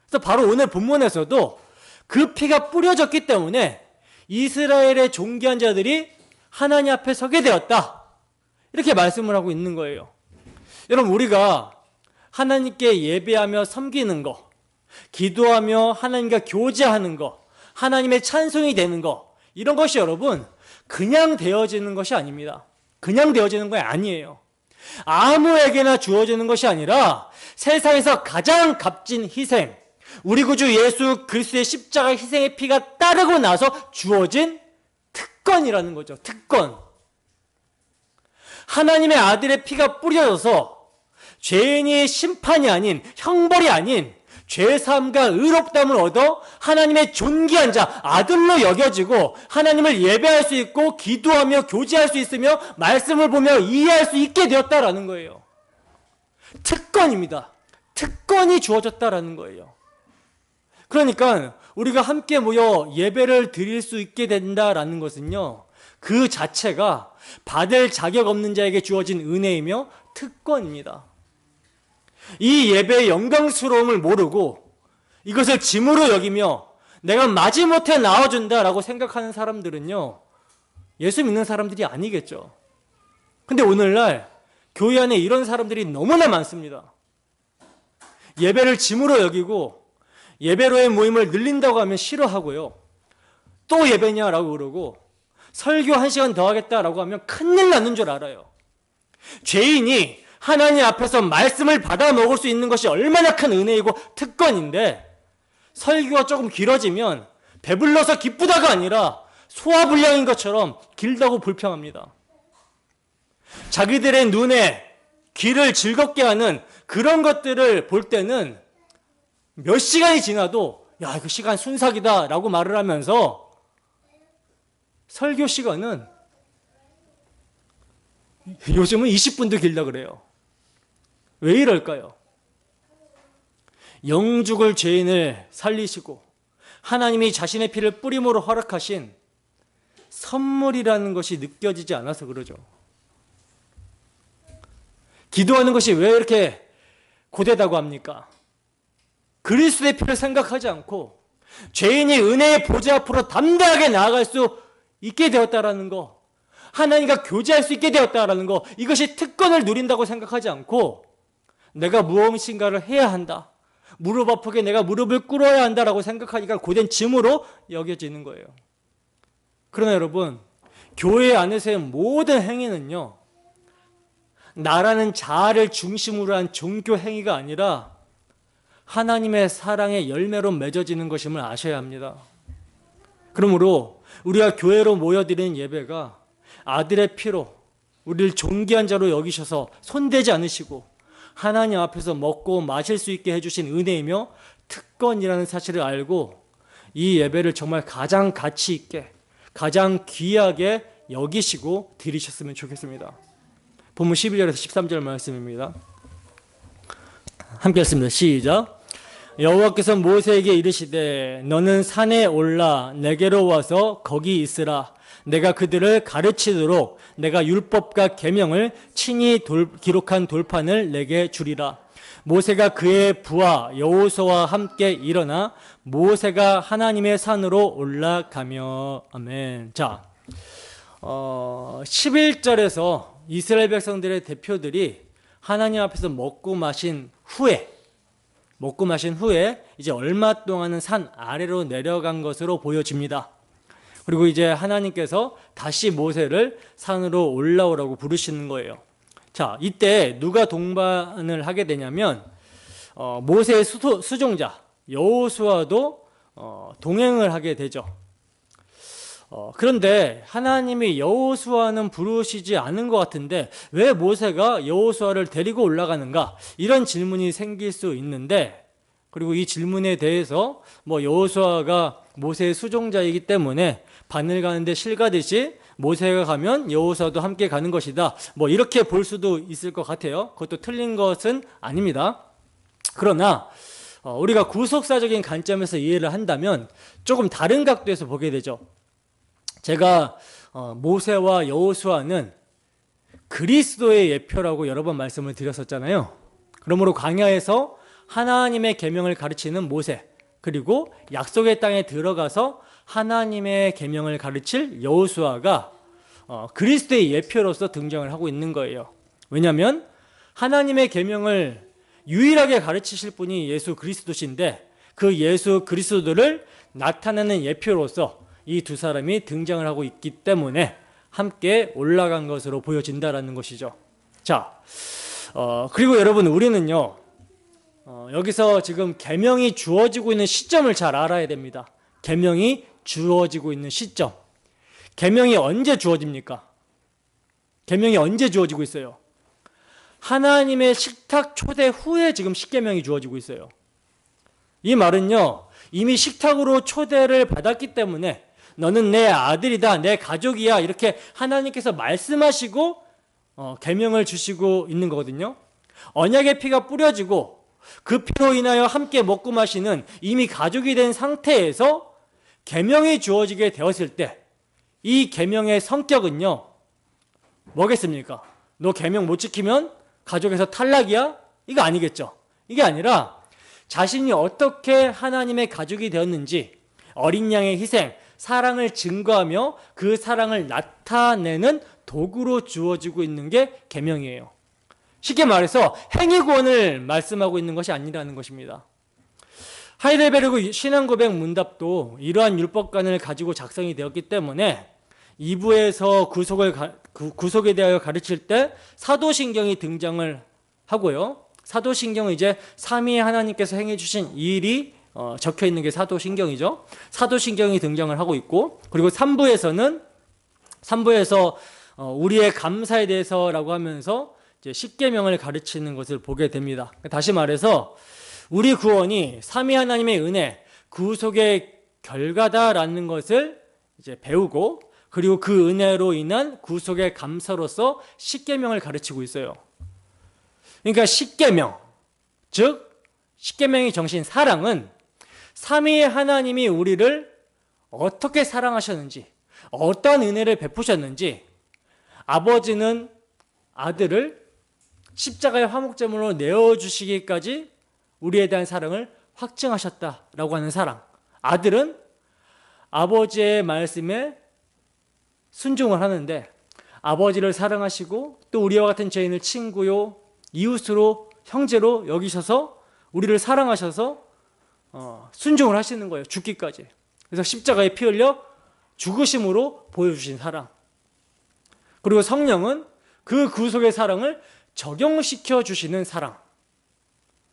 그래서 바로 오늘 본문에서도 그 피가 뿌려졌기 때문에 이스라엘의 존귀한 자들이 하나님 앞에 서게 되었다, 이렇게 말씀을 하고 있는 거예요. 여러분, 우리가 하나님께 예배하며 섬기는 거, 기도하며 하나님과 교제하는 거, 하나님의 찬송이 되는 거, 이런 것이 여러분 그냥 되어지는 것이 아닙니다. 그냥 되어지는 거 아니에요. 아무에게나 주어지는 것이 아니라 세상에서 가장 값진 희생, 우리 구주 예수 그리스도의 십자가 희생의 피가 따르고 나서 주어진 특권이라는 거죠. 특권. 하나님의 아들의 피가 뿌려져서 죄인이 심판이 아닌, 형벌이 아닌 죄사함과 의롭다함을 얻어 하나님의 존귀한 자, 아들로 여겨지고 하나님을 예배할 수 있고 기도하며 교제할 수 있으며 말씀을 보며 이해할 수 있게 되었다라는 거예요. 특권입니다. 특권이 주어졌다라는 거예요. 그러니까 우리가 함께 모여 예배를 드릴 수 있게 된다라는 것은요, 그 자체가 받을 자격 없는 자에게 주어진 은혜이며 특권입니다. 이 예배의 영광스러움을 모르고 이것을 짐으로 여기며 내가 마지못해 나와준다라고 생각하는 사람들은요, 예수 믿는 사람들이 아니겠죠. 근데 오늘날 교회 안에 이런 사람들이 너무나 많습니다. 예배를 짐으로 여기고 예배로의 모임을 늘린다고 하면 싫어하고요, 또 예배냐라고 그러고 설교 1시간 더 하겠다라고 하면 큰일 나는 줄 알아요. 죄인이 하나님 앞에서 말씀을 받아 먹을 수 있는 것이 얼마나 큰 은혜이고 특권인데, 설교가 조금 길어지면 배불러서 기쁘다가 아니라 소화불량인 것처럼 길다고 불평합니다. 자기들의 눈에 귀를 즐겁게 하는 그런 것들을 볼 때는 몇 시간이 지나도 야, 그 시간 순삭이다 라고 말을 하면서 설교 시간은 요즘은 20분도 길다 그래요. 왜 이럴까요? 영죽을 죄인을 살리시고 하나님이 자신의 피를 뿌림으로 허락하신 선물이라는 것이 느껴지지 않아서 그러죠. 기도하는 것이 왜 이렇게 고되다고 합니까? 그리스도의 피를 생각하지 않고 죄인이 은혜의 보좌 앞으로 담대하게 나아갈 수 있게 되었다라는 거, 하나님과 교제할 수 있게 되었다라는 거, 이것이 특권을 누린다고 생각하지 않고 내가 무엇인가를 해야 한다, 무릎 아프게 내가 무릎을 꿇어야 한다라고 생각하니까 고된 짐으로 여겨지는 거예요. 그러나 여러분, 교회 안에서의 모든 행위는요, 나라는 자아를 중심으로 한 종교 행위가 아니라 하나님의 사랑의 열매로 맺어지는 것임을 아셔야 합니다. 그러므로 우리가 교회로 모여드리는 예배가 아들의 피로 우리를 존귀한 자로 여기셔서 손대지 않으시고 하나님 앞에서 먹고 마실 수 있게 해주신 은혜이며 특권이라는 사실을 알고 이 예배를 정말 가장 가치 있게, 가장 귀하게 여기시고 드리셨으면 좋겠습니다. 본문 12절에서 13절 말씀입니다. 함께 읽습니다. 시작. 여호와께서 모세에게 이르시되 너는 산에 올라 내게로 와서 거기 있으라. 내가 그들을 가르치도록 내가 율법과 계명을 친히 기록한 돌판을 내게 주리라. 모세가 그의 부하 여호수아와 함께 일어나 모세가 하나님의 산으로 올라가며. 아멘. 자, 11절에서 이스라엘 백성들의 대표들이 하나님 앞에서 먹고 마신 후에 이제 얼마 동안은 산 아래로 내려간 것으로 보여집니다. 그리고 이제 하나님께서 다시 모세를 산으로 올라오라고 부르시는 거예요. 자, 이때 누가 동반을 하게 되냐면 모세의 수종자 여호수아도 동행을 하게 되죠. 그런데 하나님이 여호수아는 부르시지 않은 것 같은데 왜 모세가 여호수아를 데리고 올라가는가, 이런 질문이 생길 수 있는데, 그리고 이 질문에 대해서 여호수아가 모세의 수종자이기 때문에 바늘 가는데 실 가듯이 모세가 가면 여호수아도 함께 가는 것이다, 이렇게 볼 수도 있을 것 같아요. 그것도 틀린 것은 아닙니다. 그러나 우리가 구속사적인 관점에서 이해를 한다면 조금 다른 각도에서 보게 되죠. 제가 모세와 여호수아는 그리스도의 예표라고 여러 번 말씀을 드렸었잖아요. 그러므로 광야에서 하나님의 계명을 가르치는 모세, 그리고 약속의 땅에 들어가서 하나님의 계명을 가르칠 여호수아가 그리스도의 예표로서 등장을 하고 있는 거예요. 왜냐하면 하나님의 계명을 유일하게 가르치실 분이 예수 그리스도신데 그 예수 그리스도를 나타내는 예표로서 이 두 사람이 등장을 하고 있기 때문에 함께 올라간 것으로 보여진다라는 것이죠. 자, 그리고 여러분, 우리는요 여기서 지금 계명이 주어지고 있는 시점을 잘 알아야 됩니다. 계명이 주어지고 있는 시점. 계명이 언제 주어집니까? 계명이 언제 주어지고 있어요? 하나님의 식탁 초대 후에 지금 십계명이 주어지고 있어요. 이 말은요, 이미 식탁으로 초대를 받았기 때문에 너는 내 아들이다, 내 가족이야, 이렇게 하나님께서 말씀하시고 계명을 주시고 있는 거거든요. 언약의 피가 뿌려지고 그 피로 인하여 함께 먹고 마시는 이미 가족이 된 상태에서 계명이 주어지게 되었을 때 이 계명의 성격은요 뭐겠습니까? 너 계명 못 지키면 가족에서 탈락이야? 이거 아니겠죠. 이게 아니라 자신이 어떻게 하나님의 가족이 되었는지, 어린 양의 희생, 사랑을 증거하며 그 사랑을 나타내는 도구로 주어지고 있는 게 계명이에요. 쉽게 말해서 행위구원을 말씀하고 있는 것이 아니라는 것입니다. 하이델베르그 신앙고백 문답도 이러한 율법관을 가지고 작성이 되었기 때문에 2부에서 구속에 대하여 가르칠 때 사도신경이 등장을 하고요. 사도신경은 이제 삼위의 하나님께서 행해 주신 일이 적혀 있는 게 사도신경이죠. 사도신경이 등장을 하고 있고, 그리고 3부에서 우리의 감사에 대해서라고 하면서 이제 십계명을 가르치는 것을 보게 됩니다. 다시 말해서 우리 구원이 삼위 하나님의 은혜, 구속의 결과다라는 것을 이제 배우고, 그리고 그 은혜로 인한 구속의 감사로서 십계명을 가르치고 있어요. 그러니까 십계명, 즉 십계명의 정신 사랑은 삼위의 하나님이 우리를 어떻게 사랑하셨는지, 어떤 은혜를 베푸셨는지, 아버지는 아들을 십자가의 화목제물로 내어주시기까지 우리에 대한 사랑을 확증하셨다라고 하는 사랑. 아들은 아버지의 말씀에 순종을 하는데 아버지를 사랑하시고 또 우리와 같은 죄인을 친구요, 이웃으로, 형제로 여기셔서 우리를 사랑하셔서 순종을 하시는 거예요. 죽기까지. 그래서 십자가에 피 흘려 죽으심으로 보여주신 사랑. 그리고 성령은 그 구속의 사랑을 적용시켜 주시는 사랑.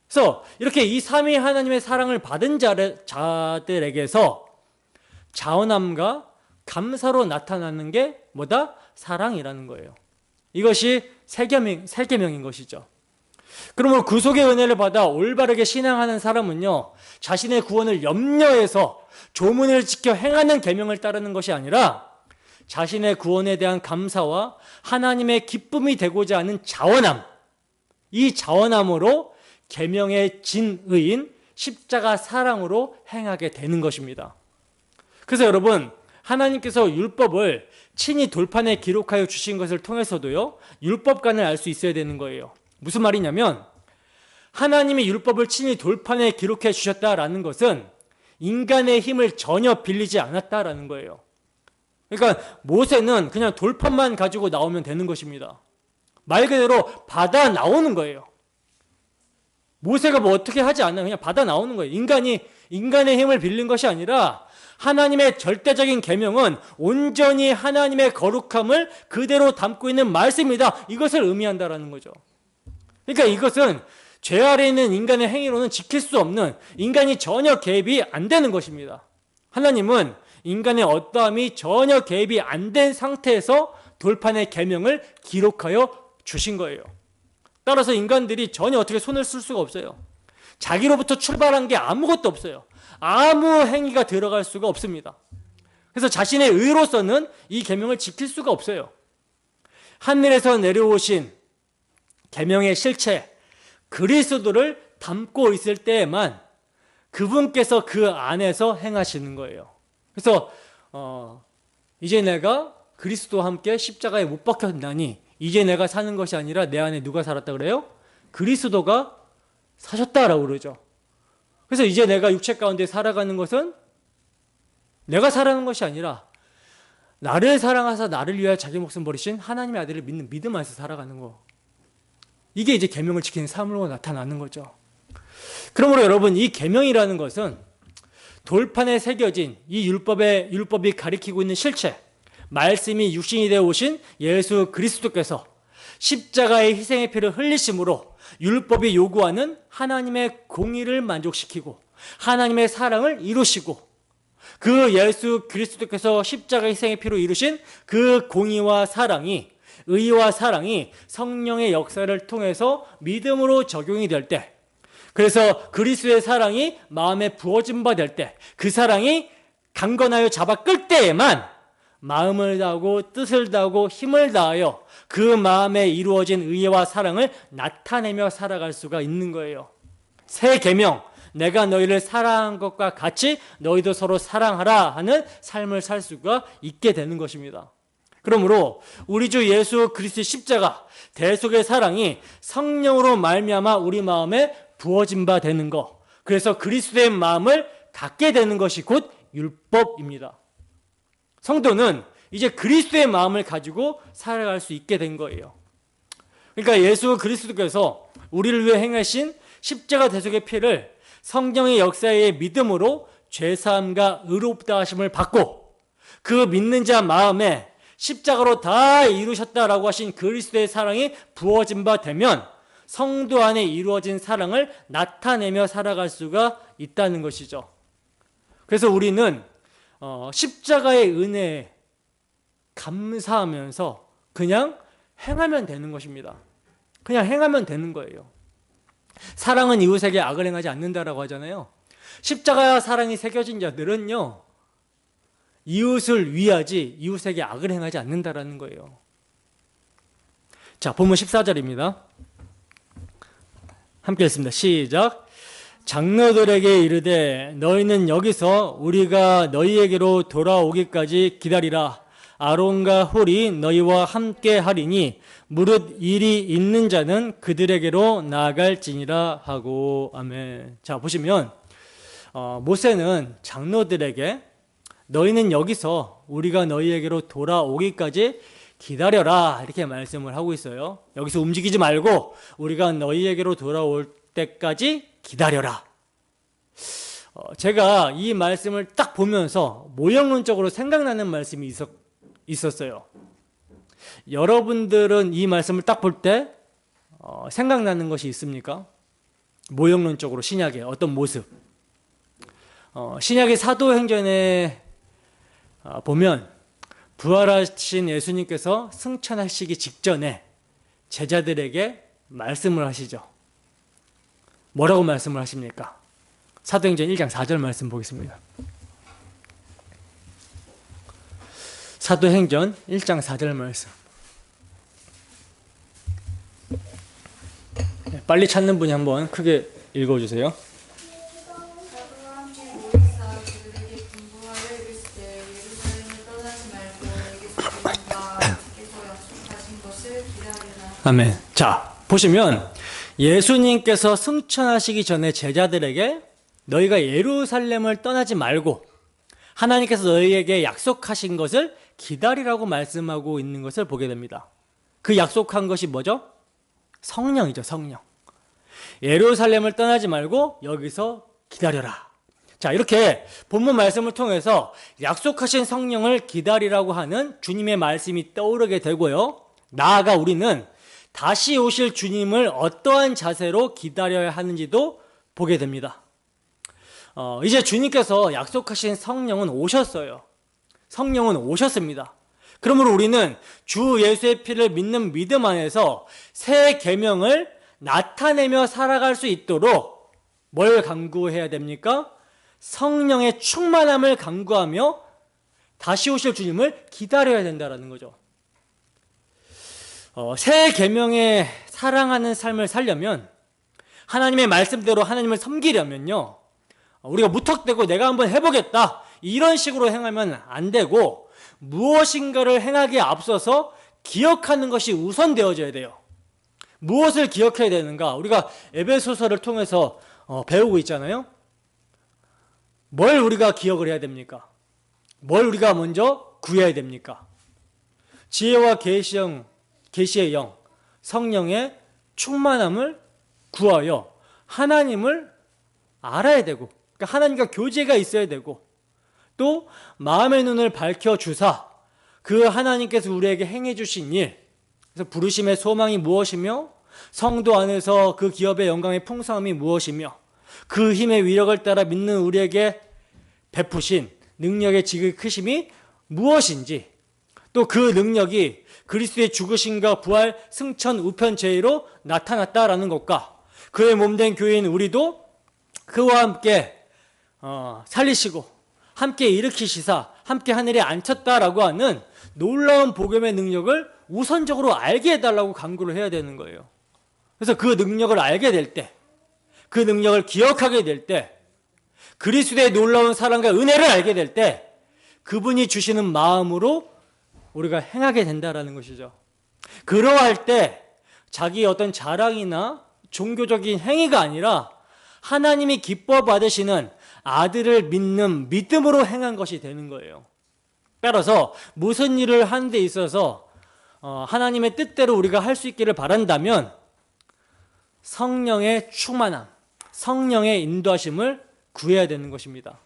그래서 이렇게 이 삼위 하나님의 사랑을 받은 자들에게서 자원함과 감사로 나타나는 게 뭐다? 사랑이라는 거예요. 이것이 세계명인 것이죠. 그러므로 구속의 은혜를 받아 올바르게 신앙하는 사람은요, 자신의 구원을 염려해서 조문을 지켜 행하는 계명을 따르는 것이 아니라 자신의 구원에 대한 감사와 하나님의 기쁨이 되고자 하는 자원함, 이 자원함으로 계명의 진의인 십자가 사랑으로 행하게 되는 것입니다. 그래서 여러분, 하나님께서 율법을 친히 돌판에 기록하여 주신 것을 통해서도요, 율법관을 알 수 있어야 되는 거예요. 무슨 말이냐면 하나님이 율법을 친히 돌판에 기록해 주셨다라는 것은 인간의 힘을 전혀 빌리지 않았다라는 거예요. 그러니까 모세는 그냥 돌판만 가지고 나오면 되는 것입니다. 말 그대로 받아 나오는 거예요. 모세가 뭐 어떻게 하지 않아요. 그냥 받아 나오는 거예요. 인간의 힘을 빌린 것이 아니라 하나님의 절대적인 계명은 온전히 하나님의 거룩함을 그대로 담고 있는 말씀이다. 이것을 의미한다라는 거죠. 그러니까 이것은 죄 아래 있는 인간의 행위로는 지킬 수 없는, 인간이 전혀 개입이 안 되는 것입니다. 하나님은 인간의 어떠함이 전혀 개입이 안 된 상태에서 돌판의 계명을 기록하여 주신 거예요. 따라서 인간들이 전혀 어떻게 손을 쓸 수가 없어요. 자기로부터 출발한 게 아무것도 없어요. 아무 행위가 들어갈 수가 없습니다. 그래서 자신의 의로서는 이 계명을 지킬 수가 없어요. 하늘에서 내려오신 계명의 실체, 그리스도를 담고 있을 때에만 그분께서 그 안에서 행하시는 거예요. 그래서 이제 내가 그리스도와 함께 십자가에 못 박혔나니 이제 내가 사는 것이 아니라 내 안에 누가 살았다 그래요? 그리스도가 사셨다라고 그러죠. 그래서 이제 내가 육체 가운데 살아가는 것은 내가 살아가는 것이 아니라 나를 사랑하사 나를 위하여 자기 목숨 버리신 하나님의 아들을 믿는 믿음 안에서 살아가는 거. 이게 이제 계명을 지키는 삶으로 나타나는 거죠. 그러므로 여러분, 이 계명이라는 것은 돌판에 새겨진 이 율법이 가리키고 있는 실체, 말씀이 육신이 되어 오신 예수 그리스도께서 십자가의 희생의 피를 흘리심으로 율법이 요구하는 하나님의 공의를 만족시키고 하나님의 사랑을 이루시고, 그 예수 그리스도께서 십자가 희생의 피로 이루신 그 공의와 사랑이, 의와 사랑이 성령의 역사를 통해서 믿음으로 적용이 될 때, 그래서 그리스도의 사랑이 마음에 부어진 바 될 때, 그 사랑이 강건하여 잡아 끌 때에만 마음을 다하고 뜻을 다하고 힘을 다하여 그 마음에 이루어진 의와 사랑을 나타내며 살아갈 수가 있는 거예요. 새 계명, 내가 너희를 사랑한 것과 같이 너희도 서로 사랑하라 하는 삶을 살 수가 있게 되는 것입니다. 그러므로 우리 주 예수 그리스도의 십자가 대속의 사랑이 성령으로 말미암아 우리 마음에 부어진 바 되는 것, 그래서 그리스도의 마음을 갖게 되는 것이 곧 율법입니다. 성도는 이제 그리스도의 마음을 가지고 살아갈 수 있게 된 거예요. 그러니까 예수 그리스도께서 우리를 위해 행하신 십자가 대속의 피를 성령의 역사의 믿음으로 죄사함과 의롭다 하심을 받고, 그 믿는 자 마음에 십자가로 다 이루셨다라고 하신 그리스도의 사랑이 부어진 바 되면 성도 안에 이루어진 사랑을 나타내며 살아갈 수가 있다는 것이죠. 그래서 우리는 십자가의 은혜에 감사하면서 그냥 행하면 되는 것입니다. 그냥 행하면 되는 거예요. 사랑은 이웃에게 악을 행하지 않는다라고 하잖아요. 십자가 사랑이 새겨진 자들은요, 이웃을 위하지 이웃에게 악을 행하지 않는다라는 거예요. 자, 본문 14절입니다. 함께 읽습니다. 시작. 장로들에게 이르되 너희는 여기서 우리가 너희에게로 돌아오기까지 기다리라. 아론과 홀이 너희와 함께 하리니 무릇 일이 있는 자는 그들에게로 나아갈지니라 하고. 아멘. 자, 보시면 모세는 장로들에게 너희는 여기서 우리가 너희에게로 돌아오기까지 기다려라 이렇게 말씀을 하고 있어요. 여기서 움직이지 말고 우리가 너희에게로 돌아올 때까지 기다려라. 제가 이 말씀을 딱 보면서 모형론적으로 생각나는 말씀이 있었어요. 여러분들은 이 말씀을 딱 볼 때 생각나는 것이 있습니까? 모형론적으로 신약의 어떤 모습. 신약의 사도행전에 보면 부활하신 예수님께서 승천하시기 직전에 제자들에게 말씀을 하시죠. 뭐라고 말씀을 하십니까? 사도행전 1장 4절 말씀 보겠습니다. 사도행전 1장 4절 말씀. 빨리 찾는 분이 한번 크게 읽어주세요. 아멘. 자, 보시면 예수님께서 승천하시기 전에 제자들에게 너희가 예루살렘을 떠나지 말고 하나님께서 너희에게 약속하신 것을 기다리라고 말씀하고 있는 것을 보게 됩니다. 그 약속한 것이 뭐죠? 성령이죠, 성령. 예루살렘을 떠나지 말고 여기서 기다려라. 자, 이렇게 본문 말씀을 통해서 약속하신 성령을 기다리라고 하는 주님의 말씀이 떠오르게 되고요. 나아가 우리는 다시 오실 주님을 어떠한 자세로 기다려야 하는지도 보게 됩니다. 이제 주님께서 약속하신 성령은 오셨어요. 성령은 오셨습니다. 그러므로 우리는 주 예수의 피를 믿는 믿음 안에서 새 계명을 나타내며 살아갈 수 있도록 뭘 강구해야 됩니까? 성령의 충만함을 강구하며 다시 오실 주님을 기다려야 된다는 거죠. 새 계명에 사랑하는 삶을 살려면, 하나님의 말씀대로 하나님을 섬기려면요, 우리가 무턱대고 내가 한번 해보겠다 이런 식으로 행하면 안 되고 무엇인가를 행하기에 앞서서 기억하는 것이 우선되어져야 돼요. 무엇을 기억해야 되는가? 우리가 에베소서를 통해서 배우고 있잖아요. 뭘 우리가 기억을 해야 됩니까? 뭘 우리가 먼저 구해야 됩니까? 지혜와 계시의 영, 성령의 충만함을 구하여 하나님을 알아야 되고, 그러니까 하나님과 교제가 있어야 되고, 또 마음의 눈을 밝혀주사 그 하나님께서 우리에게 행해 주신 일, 그래서 부르심의 소망이 무엇이며 성도 안에서 그 기업의 영광의 풍성함이 무엇이며 그 힘의 위력을 따라 믿는 우리에게 베푸신 능력의 지극히 크심이 무엇인지, 또 그 능력이 그리스도의 죽으심과 부활, 승천, 우편, 제의로 나타났다라는 것과 그의 몸된 교회인 우리도 그와 함께 살리시고 함께 일으키시사 함께 하늘에 앉혔다라고 하는 놀라운 복음의 능력을 우선적으로 알게 해달라고 강구를 해야 되는 거예요. 그래서 그 능력을 알게 될 때, 그 능력을 기억하게 될 때, 그리스도의 놀라운 사랑과 은혜를 알게 될 때 그분이 주시는 마음으로 우리가 행하게 된다라는 것이죠. 그러할 때 자기의 어떤 자랑이나 종교적인 행위가 아니라 하나님이 기뻐 받으시는 아들을 믿는 믿음으로 행한 것이 되는 거예요. 따라서 무슨 일을 하는 데 있어서 하나님의 뜻대로 우리가 할 수 있기를 바란다면 성령의 충만함, 성령의 인도하심을 구해야 되는 것입니다.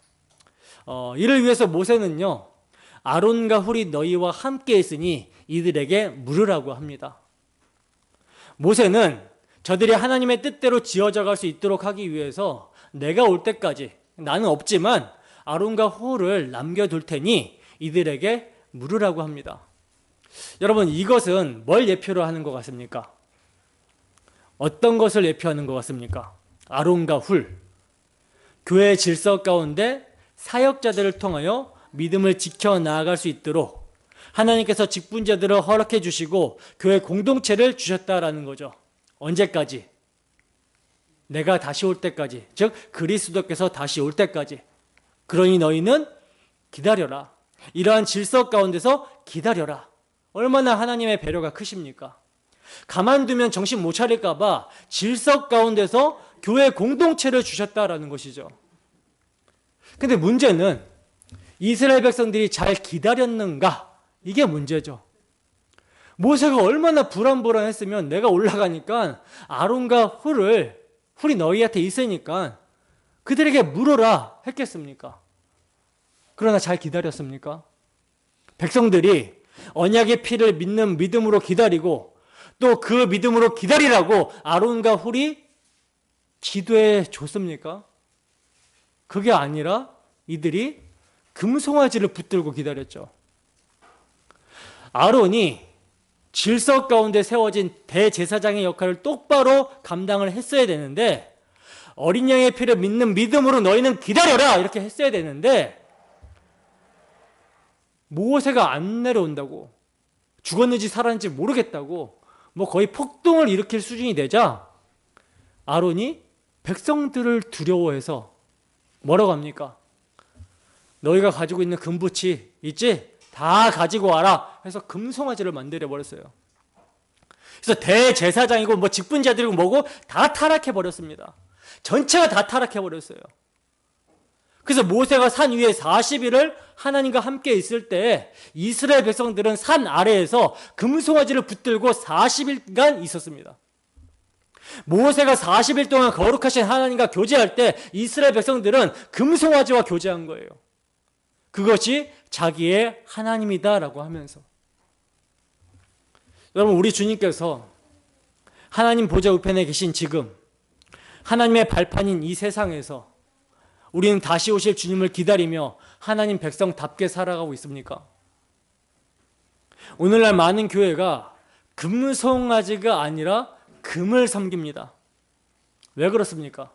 이를 위해서 모세는요, 아론과 훌이 너희와 함께 있으니 이들에게 물으라고 합니다. 모세는 저들이 하나님의 뜻대로 지어져 갈 수 있도록 하기 위해서 내가 올 때까지 나는 없지만 아론과 훌을 남겨둘 테니 이들에게 물으라고 합니다. 여러분, 이것은 뭘 예표로 하는 것 같습니까? 어떤 것을 예표하는 것 같습니까? 아론과 훌, 교회의 질서 가운데 사역자들을 통하여 믿음을 지켜나갈 수 있도록 하나님께서 직분자들을 허락해 주시고 교회 공동체를 주셨다라는 거죠. 언제까지? 내가 다시 올 때까지, 즉 그리스도께서 다시 올 때까지. 그러니 너희는 기다려라. 이러한 질서 가운데서 기다려라. 얼마나 하나님의 배려가 크십니까? 가만두면 정신 못 차릴까 봐 질서 가운데서 교회 공동체를 주셨다라는 것이죠. 근데 문제는 이스라엘 백성들이 잘 기다렸는가? 이게 문제죠. 모세가 얼마나 불안불안했으면 내가 올라가니까 아론과 훌이 너희한테 있으니까 그들에게 물어라 했겠습니까? 그러나 잘 기다렸습니까? 백성들이 언약의 피를 믿는 믿음으로 기다리고 또 그 믿음으로 기다리라고 아론과 훌이 기도해 줬습니까? 그게 아니라 이들이 금송아지를 붙들고 기다렸죠. 아론이 질서 가운데 세워진 대제사장의 역할을 똑바로 감당을 했어야 되는데 어린 양의 피를 믿는 믿음으로 너희는 기다려라 이렇게 했어야 되는데 모세가 안 내려온다고 죽었는지 살았는지 모르겠다고 뭐 거의 폭동을 일으킬 수준이 되자 아론이 백성들을 두려워해서 뭐라고 합니까? 너희가 가지고 있는 금붙이 있지? 다 가지고 와라 해서 금송아지를 만들어 버렸어요. 그래서 대제사장이고 뭐 직분자들이고 뭐고 다 타락해 버렸습니다. 전체가 다 타락해 버렸어요. 그래서 모세가 산 위에 40일을 하나님과 함께 있을 때 이스라엘 백성들은 산 아래에서 금송아지를 붙들고 40일간 있었습니다. 모세가 40일 동안 거룩하신 하나님과 교제할 때 이스라엘 백성들은 금송아지와 교제한 거예요. 그것이 자기의 하나님이다라고 하면서. 여러분, 우리 주님께서 하나님 보좌 우편에 계신 지금 하나님의 발판인 이 세상에서 우리는 다시 오실 주님을 기다리며 하나님 백성답게 살아가고 있습니까? 오늘날 많은 교회가 금송아지가 아니라 금을 섬깁니다. 왜 그렇습니까?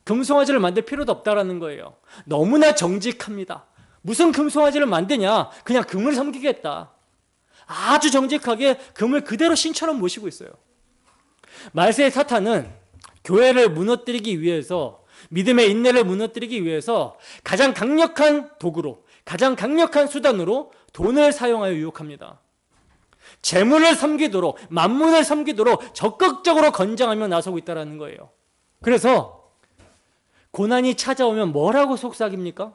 금송아지를 만들 필요도 없다라는 거예요. 너무나 정직합니다. 무슨 금송아지를 만드냐? 그냥 금을 섬기겠다. 아주 정직하게 금을 그대로 신처럼 모시고 있어요. 말세의 사탄은 교회를 무너뜨리기 위해서, 믿음의 인내를 무너뜨리기 위해서 가장 강력한 도구로, 가장 강력한 수단으로 돈을 사용하여 유혹합니다. 재물을 섬기도록, 만문을 섬기도록 적극적으로 건장하며 나서고 있다는 거예요. 그래서 고난이 찾아오면 뭐라고 속삭입니까?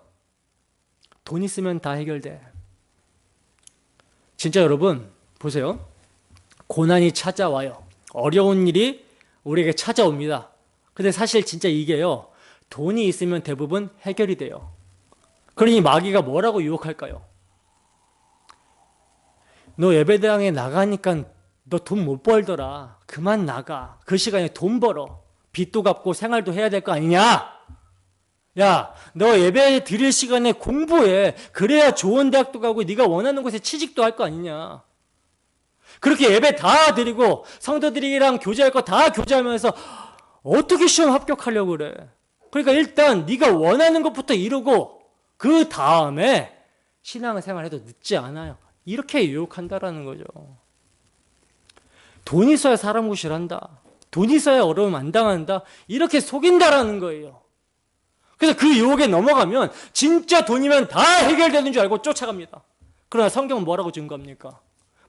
돈 있으면 다 해결돼. 진짜 여러분 보세요. 고난이 찾아와요. 어려운 일이 우리에게 찾아옵니다. 근데 사실 진짜 이게요, 돈이 있으면 대부분 해결이 돼요. 그러니 마귀가 뭐라고 유혹할까요? 너 예배당에 나가니까 너 돈 못 벌더라. 그만 나가. 그 시간에 돈 벌어. 빚도 갚고 생활도 해야 될 거 아니냐? 야, 너 예배 드릴 시간에 공부해. 그래야 좋은 대학도 가고 네가 원하는 곳에 취직도 할 거 아니냐. 그렇게 예배 다 드리고 성도들이랑 교제할 거 다 교제하면서 어떻게 시험 합격하려고 그래? 그러니까 일단 네가 원하는 것부터 이루고 그 다음에 신앙생활 해도 늦지 않아요. 이렇게 유혹한다라는 거죠. 돈 있어야 사람 구실한다. 돈 있어야 어려움 안 당한다. 이렇게 속인다라는 거예요. 그래서 그 유혹에 넘어가면 진짜 돈이면 다 해결되는 줄 알고 쫓아갑니다. 그러나 성경은 뭐라고 증거합니까?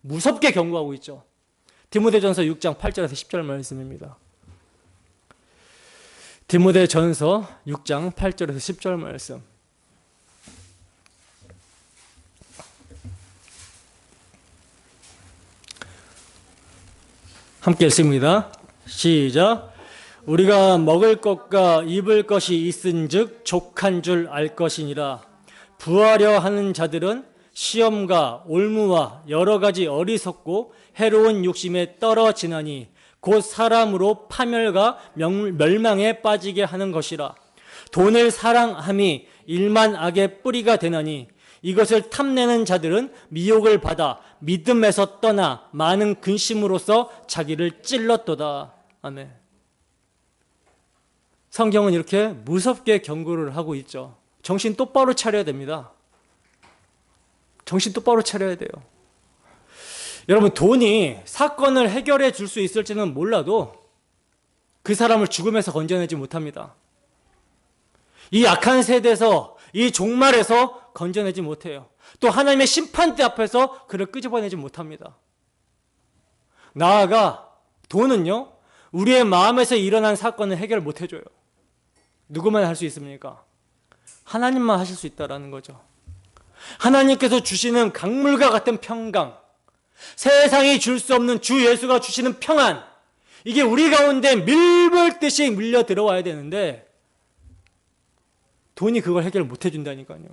무섭게 경고하고 있죠. 디모데전서 6장 8절에서 10절 말씀입니다. 디모데전서 6장 8절에서 10절 말씀. 함께 읽습니다. 시작. 우리가 먹을 것과 입을 것이 있은즉 족한 줄 알 것이니라. 부하려 하는 자들은 시험과 올무와 여러 가지 어리석고 해로운 욕심에 떨어지나니 곧 사람으로 파멸과 멸망에 빠지게 하는 것이라. 돈을 사랑함이 일만 악의 뿌리가 되나니 이것을 탐내는 자들은 미혹을 받아 믿음에서 떠나 많은 근심으로써 자기를 찔렀도다. 아멘. 성경은 이렇게 무섭게 경고를 하고 있죠. 정신 똑바로 차려야 됩니다. 정신 똑바로 차려야 돼요. 여러분, 돈이 사건을 해결해 줄 수 있을지는 몰라도 그 사람을 죽음에서 건져내지 못합니다. 이 악한 세대에서, 이 종말에서 건져내지 못해요. 또 하나님의 심판대 앞에서 그를 끄집어내지 못합니다. 나아가 돈은요, 우리의 마음에서 일어난 사건을 해결 못해줘요. 누구만 할 수 있습니까? 하나님만 하실 수 있다는 거죠. 하나님께서 주시는 강물과 같은 평강, 세상이 줄 수 없는 주 예수가 주시는 평안, 이게 우리 가운데 밀벌듯이 밀려 들어와야 되는데 돈이 그걸 해결 못 해준다니까요.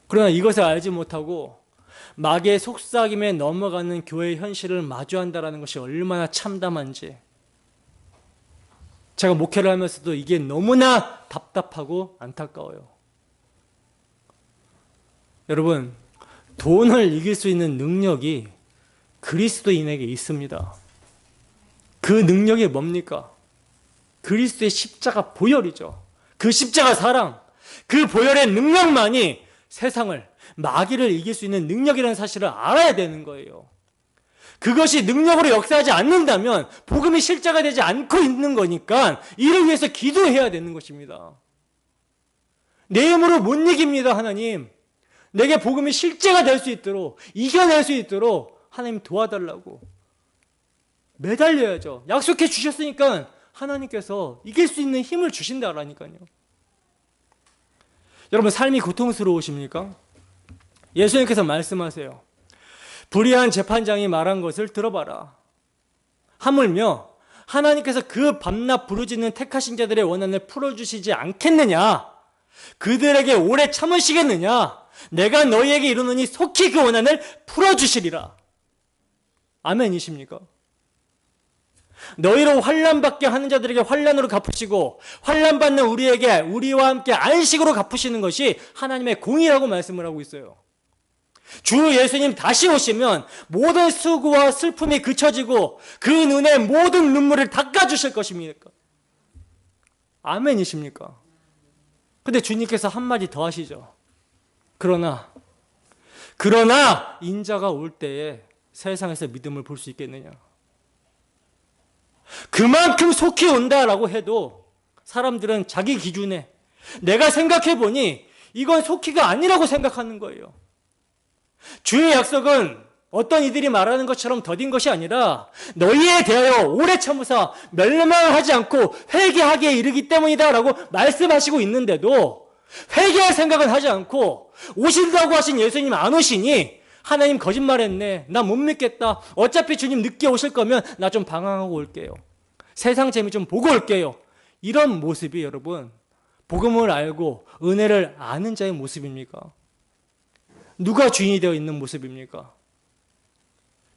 그러나 이것을 알지 못하고 마귀의 속삭임에 넘어가는 교회의 현실을 마주한다는 것이 얼마나 참담한지, 제가 목회를 하면서도 이게 너무나 답답하고 안타까워요. 여러분, 돈을 이길 수 있는 능력이 그리스도인에게 있습니다. 그 능력이 뭡니까? 그리스도의 십자가 보혈이죠. 그 십자가 사랑, 그 보혈의 능력만이 세상을, 마귀를 이길 수 있는 능력이라는 사실을 알아야 되는 거예요. 그것이 능력으로 역사하지 않는다면 복음이 실제가 되지 않고 있는 거니까 이를 위해서 기도해야 되는 것입니다. 내 힘으로 못 이깁니다, 하나님. 내게 복음이 실제가 될 수 있도록, 이겨낼 수 있도록 하나님 도와달라고 매달려야죠. 약속해 주셨으니까 하나님께서 이길 수 있는 힘을 주신다라니까요. 여러분, 삶이 고통스러우십니까? 예수님께서 말씀하세요. 불의한 재판장이 말한 것을 들어봐라. 하물며 하나님께서 그 밤낮 부르짖는 택하신 자들의 원한을 풀어주시지 않겠느냐? 그들에게 오래 참으시겠느냐? 내가 너희에게 이르노니 속히 그 원한을 풀어주시리라. 아멘이십니까? 너희로 환난받게 하는 자들에게 환난으로 갚으시고 환난받는 우리에게 우리와 함께 안식으로 갚으시는 것이 하나님의 공의라고 말씀을 하고 있어요. 주 예수님 다시 오시면 모든 수고와 슬픔이 그쳐지고 그 눈에 모든 눈물을 닦아주실 것입니까? 아멘이십니까? 근데 주님께서 한마디 더 하시죠. 그러나 인자가 올 때에 세상에서 믿음을 볼 수 있겠느냐? 그만큼 속히 온다라고 해도 사람들은 자기 기준에, 내가 생각해 보니 이건 속히가 아니라고 생각하는 거예요. 주의 약속은 어떤 이들이 말하는 것처럼 더딘 것이 아니라 너희에 대하여 오래 참으사 멸망하지 않고 회개하기에 이르기 때문이다라고 말씀하시고 있는데도 회개할 생각은 하지 않고 오신다고 하신 예수님 안 오시니 하나님 거짓말했네, 나 못 믿겠다, 어차피 주님 늦게 오실 거면 나 좀 방황하고 올게요, 세상 재미 좀 보고 올게요, 이런 모습이 여러분 복음을 알고 은혜를 아는 자의 모습입니까? 누가 주인이 되어 있는 모습입니까?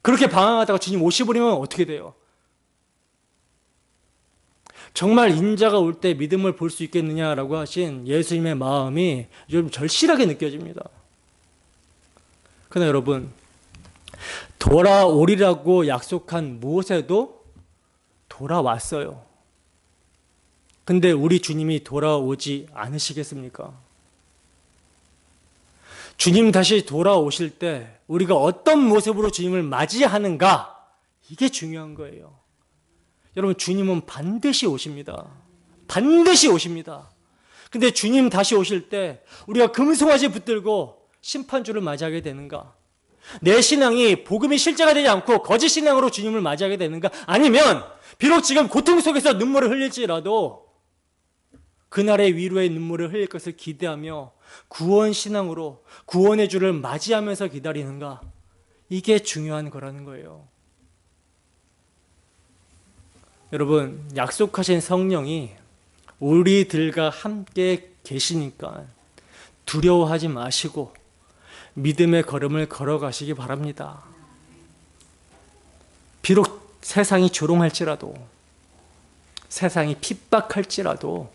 그렇게 방황하다가 주님 오시버리면 어떻게 돼요? 정말 인자가 올 때 믿음을 볼 수 있겠느냐라고 하신 예수님의 마음이 좀 절실하게 느껴집니다. 그러나 여러분, 돌아오리라고 약속한 모세도 돌아왔어요. 근데 우리 주님이 돌아오지 않으시겠습니까? 주님 다시 돌아오실 때 우리가 어떤 모습으로 주님을 맞이하는가, 이게 중요한 거예요. 여러분, 주님은 반드시 오십니다. 반드시 오십니다. 근데 주님 다시 오실 때 우리가 금송아지 붙들고 심판주를 맞이하게 되는가? 내 신앙이 복음이 실제가 되지 않고 거짓 신앙으로 주님을 맞이하게 되는가? 아니면 비록 지금 고통 속에서 눈물을 흘릴지라도 그날의 위로의 눈물을 흘릴 것을 기대하며 구원 신앙으로 구원의 주를 맞이하면서 기다리는가? 이게 중요한 거라는 거예요. 여러분, 약속하신 성령이 우리들과 함께 계시니까 두려워하지 마시고 믿음의 걸음을 걸어가시기 바랍니다. 비록 세상이 조롱할지라도, 세상이 핍박할지라도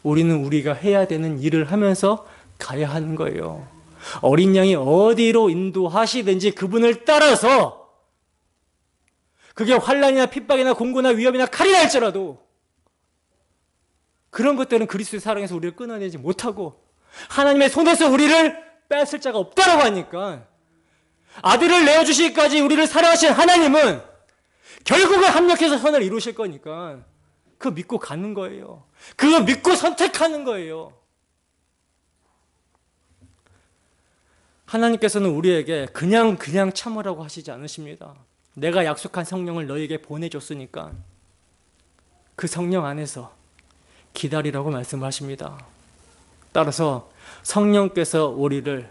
우리는 우리가 해야 되는 일을 하면서 가야 하는 거예요. 어린 양이 어디로 인도하시든지 그분을 따라서, 그게 환난이나 핍박이나 공고나 위협이나 칼이라 할지라도 그런 것들은 그리스도의 사랑에서 우리를 끊어내지 못하고 하나님의 손에서 우리를 뺏을 자가 없다라고 하니까, 아들을 내어주시기까지 우리를 사랑하신 하나님은 결국은 합력해서 선을 이루실 거니까 그거 믿고 가는 거예요. 그거 믿고 선택하는 거예요. 하나님께서는 우리에게 그냥 참으라고 하시지 않으십니다. 내가 약속한 성령을 너에게 보내줬으니까 그 성령 안에서 기다리라고 말씀하십니다. 따라서 성령께서 우리를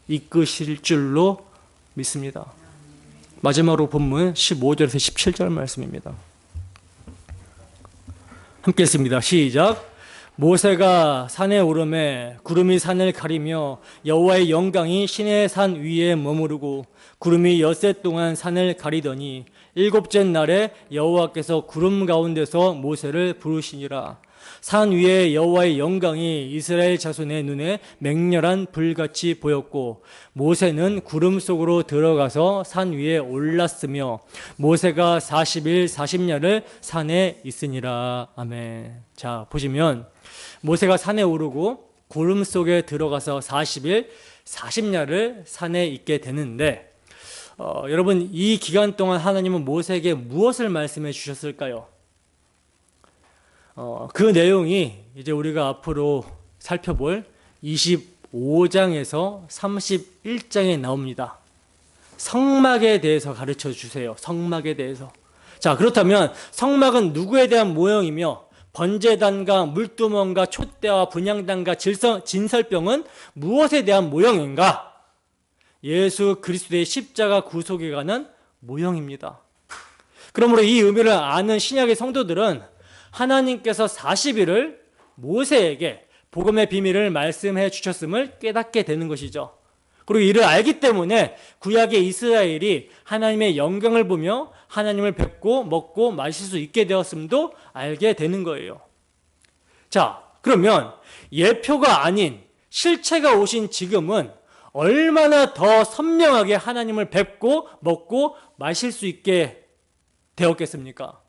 이끄실 줄로 믿습니다. 마지막으로 본문 15절에서 17절 말씀입니다. 함께 읽습니다. 시작. 모세가 산에 오르매 구름이 산을 가리며 여호와의 영광이 시내 산 위에 머무르고 구름이 엿새 동안 산을 가리더니 일곱째 날에 여호와께서 구름 가운데서 모세를 부르시니라. 산 위에 여호와의 영광이 이스라엘 자손의 눈에 맹렬한 불같이 보였고 모세는 구름 속으로 들어가서 산 위에 올랐으며 모세가 40일 40야를 산에 있으니라. 아멘. 자, 보시면 모세가 산에 오르고 구름 속에 들어가서 40일 40야를 산에 있게 되는데 여러분, 이 기간 동안 하나님은 모세에게 무엇을 말씀해 주셨을까요? 그 내용이 이제 우리가 앞으로 살펴볼 25장에서 31장에 나옵니다. 성막에 대해서 가르쳐 주세요. 성막에 대해서. 자, 그렇다면 성막은 누구에 대한 모형이며 번제단과 물두멍과 촛대와 분향단과 진설병은 무엇에 대한 모형인가? 예수 그리스도의 십자가 구속에 관한 모형입니다. 그러므로 이 의미를 아는 신약의 성도들은 하나님께서 40일을 모세에게 복음의 비밀을 말씀해 주셨음을 깨닫게 되는 것이죠. 그리고 이를 알기 때문에 구약의 이스라엘이 하나님의 영광을 보며 하나님을 뵙고 먹고 마실 수 있게 되었음도 알게 되는 거예요. 자, 그러면 예표가 아닌 실체가 오신 지금은 얼마나 더 선명하게 하나님을 뵙고 먹고 마실 수 있게 되었겠습니까?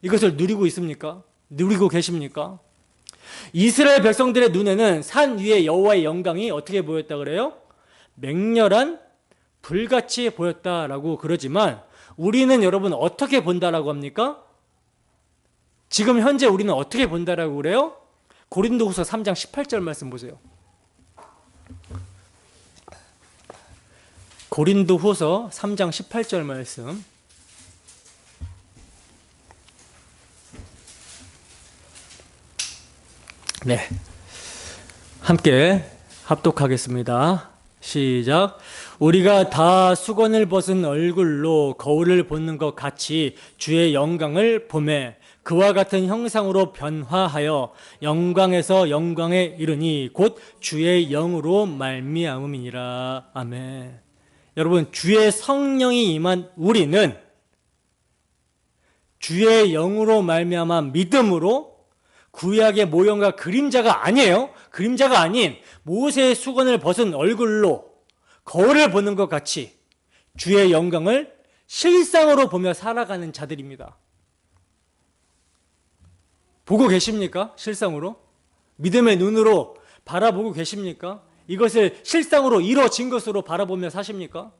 이것을 누리고 있습니까? 누리고 계십니까? 이스라엘 백성들의 눈에는 산 위에 여호와의 영광이 어떻게 보였다 그래요? 맹렬한 불같이 보였다라고 그러지만 우리는 여러분 어떻게 본다라고 합니까? 지금 현재 우리는 어떻게 본다라고 그래요? 고린도후서 3장 18절 말씀 보세요. 고린도후서 3장 18절 말씀. 네, 함께 합독하겠습니다. 시작. 우리가 다 수건을 벗은 얼굴로 거울을 보는 것 같이 주의 영광을 보매 그와 같은 형상으로 변화하여 영광에서 영광에 이르니 곧 주의 영으로 말미암음이니라. 아멘. 여러분, 주의 성령이 임한 우리는 주의 영으로 말미암아 믿음으로 구약의 모형과 그림자가 아니에요. 그림자가 아닌 모세의 수건을 벗은 얼굴로 거울을 보는 것 같이 주의 영광을 실상으로 보며 살아가는 자들입니다. 보고 계십니까? 실상으로? 믿음의 눈으로 바라보고 계십니까? 이것을 실상으로 이루어진 것으로 바라보며 사십니까?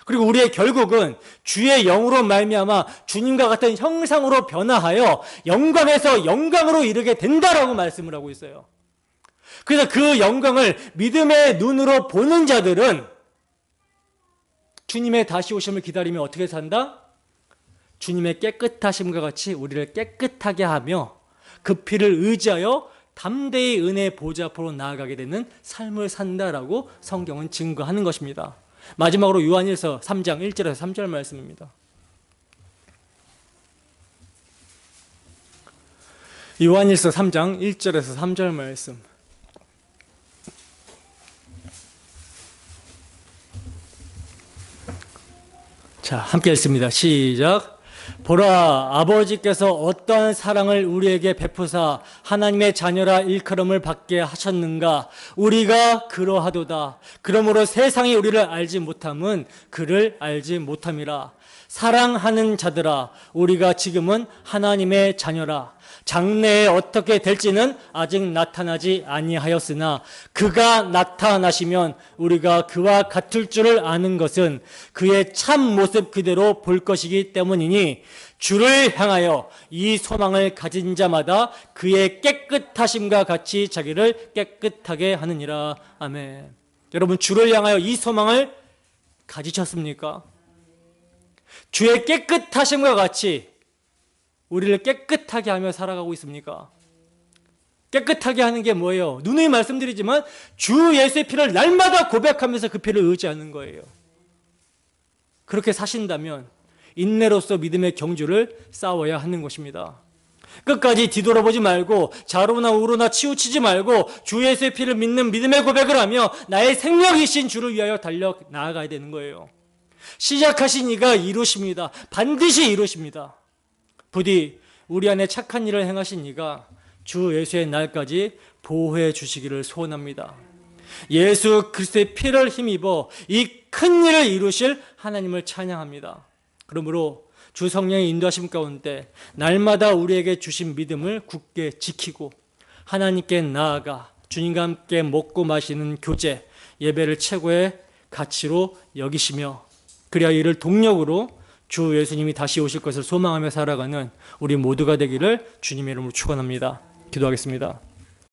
그리고 우리의 결국은 주의 영으로 말미암아 주님과 같은 형상으로 변화하여 영광에서 영광으로 이르게 된다라고 말씀을 하고 있어요. 그래서 그 영광을 믿음의 눈으로 보는 자들은 주님의 다시 오심을 기다리며 어떻게 산다? 주님의 깨끗하심과 같이 우리를 깨끗하게 하며 그 피를 의지하여 담대히 은혜의 보좌 앞으로 나아가게 되는 삶을 산다라고 성경은 증거하는 것입니다. 마지막으로 요한일서 3장 1절에서 3절 말씀입니다. 요한일서 3장 1절에서 3절 말씀. 자, 함께 읽습니다. 시작. 보라, 아버지께서 어떠한 사랑을 우리에게 베푸사 하나님의 자녀라 일컬음을 받게 하셨는가. 우리가 그러하도다. 그러므로 세상이 우리를 알지 못함은 그를 알지 못함이라. 사랑하는 자들아, 우리가 지금은 하나님의 자녀라. 장래에 어떻게 될지는 아직 나타나지 아니하였으나 그가 나타나시면 우리가 그와 같을 줄을 아는 것은 그의 참 모습 그대로 볼 것이기 때문이니 주를 향하여 이 소망을 가진 자마다 그의 깨끗하심과 같이 자기를 깨끗하게 하느니라. 아멘. 여러분, 주를 향하여 이 소망을 가지셨습니까? 주의 깨끗하심과 같이 우리를 깨끗하게 하며 살아가고 있습니까? 깨끗하게 하는 게 뭐예요? 누누이 말씀드리지만 주 예수의 피를 날마다 고백하면서 그 피를 의지하는 거예요. 그렇게 사신다면 인내로서 믿음의 경주를 싸워야 하는 것입니다. 끝까지 뒤돌아보지 말고 좌로나 우로나 치우치지 말고 주 예수의 피를 믿는 믿음의 고백을 하며 나의 생명이신 주를 위하여 달려 나아가야 되는 거예요. 시작하신 이가 이루십니다. 반드시 이루십니다. 부디 우리 안에 착한 일을 행하신 이가 주 예수의 날까지 보호해 주시기를 소원합니다. 예수 그리스도의 피를 힘입어 이 큰 일을 이루실 하나님을 찬양합니다. 그러므로 주 성령의 인도하심 가운데 날마다 우리에게 주신 믿음을 굳게 지키고 하나님께 나아가 주님과 함께 먹고 마시는 교제, 예배를 최고의 가치로 여기시며 그래야 이를 동력으로 주 예수님이 다시 오실 것을 소망하며 살아가는 우리 모두가 되기를 주님의 이름으로 축원합니다. 기도하겠습니다.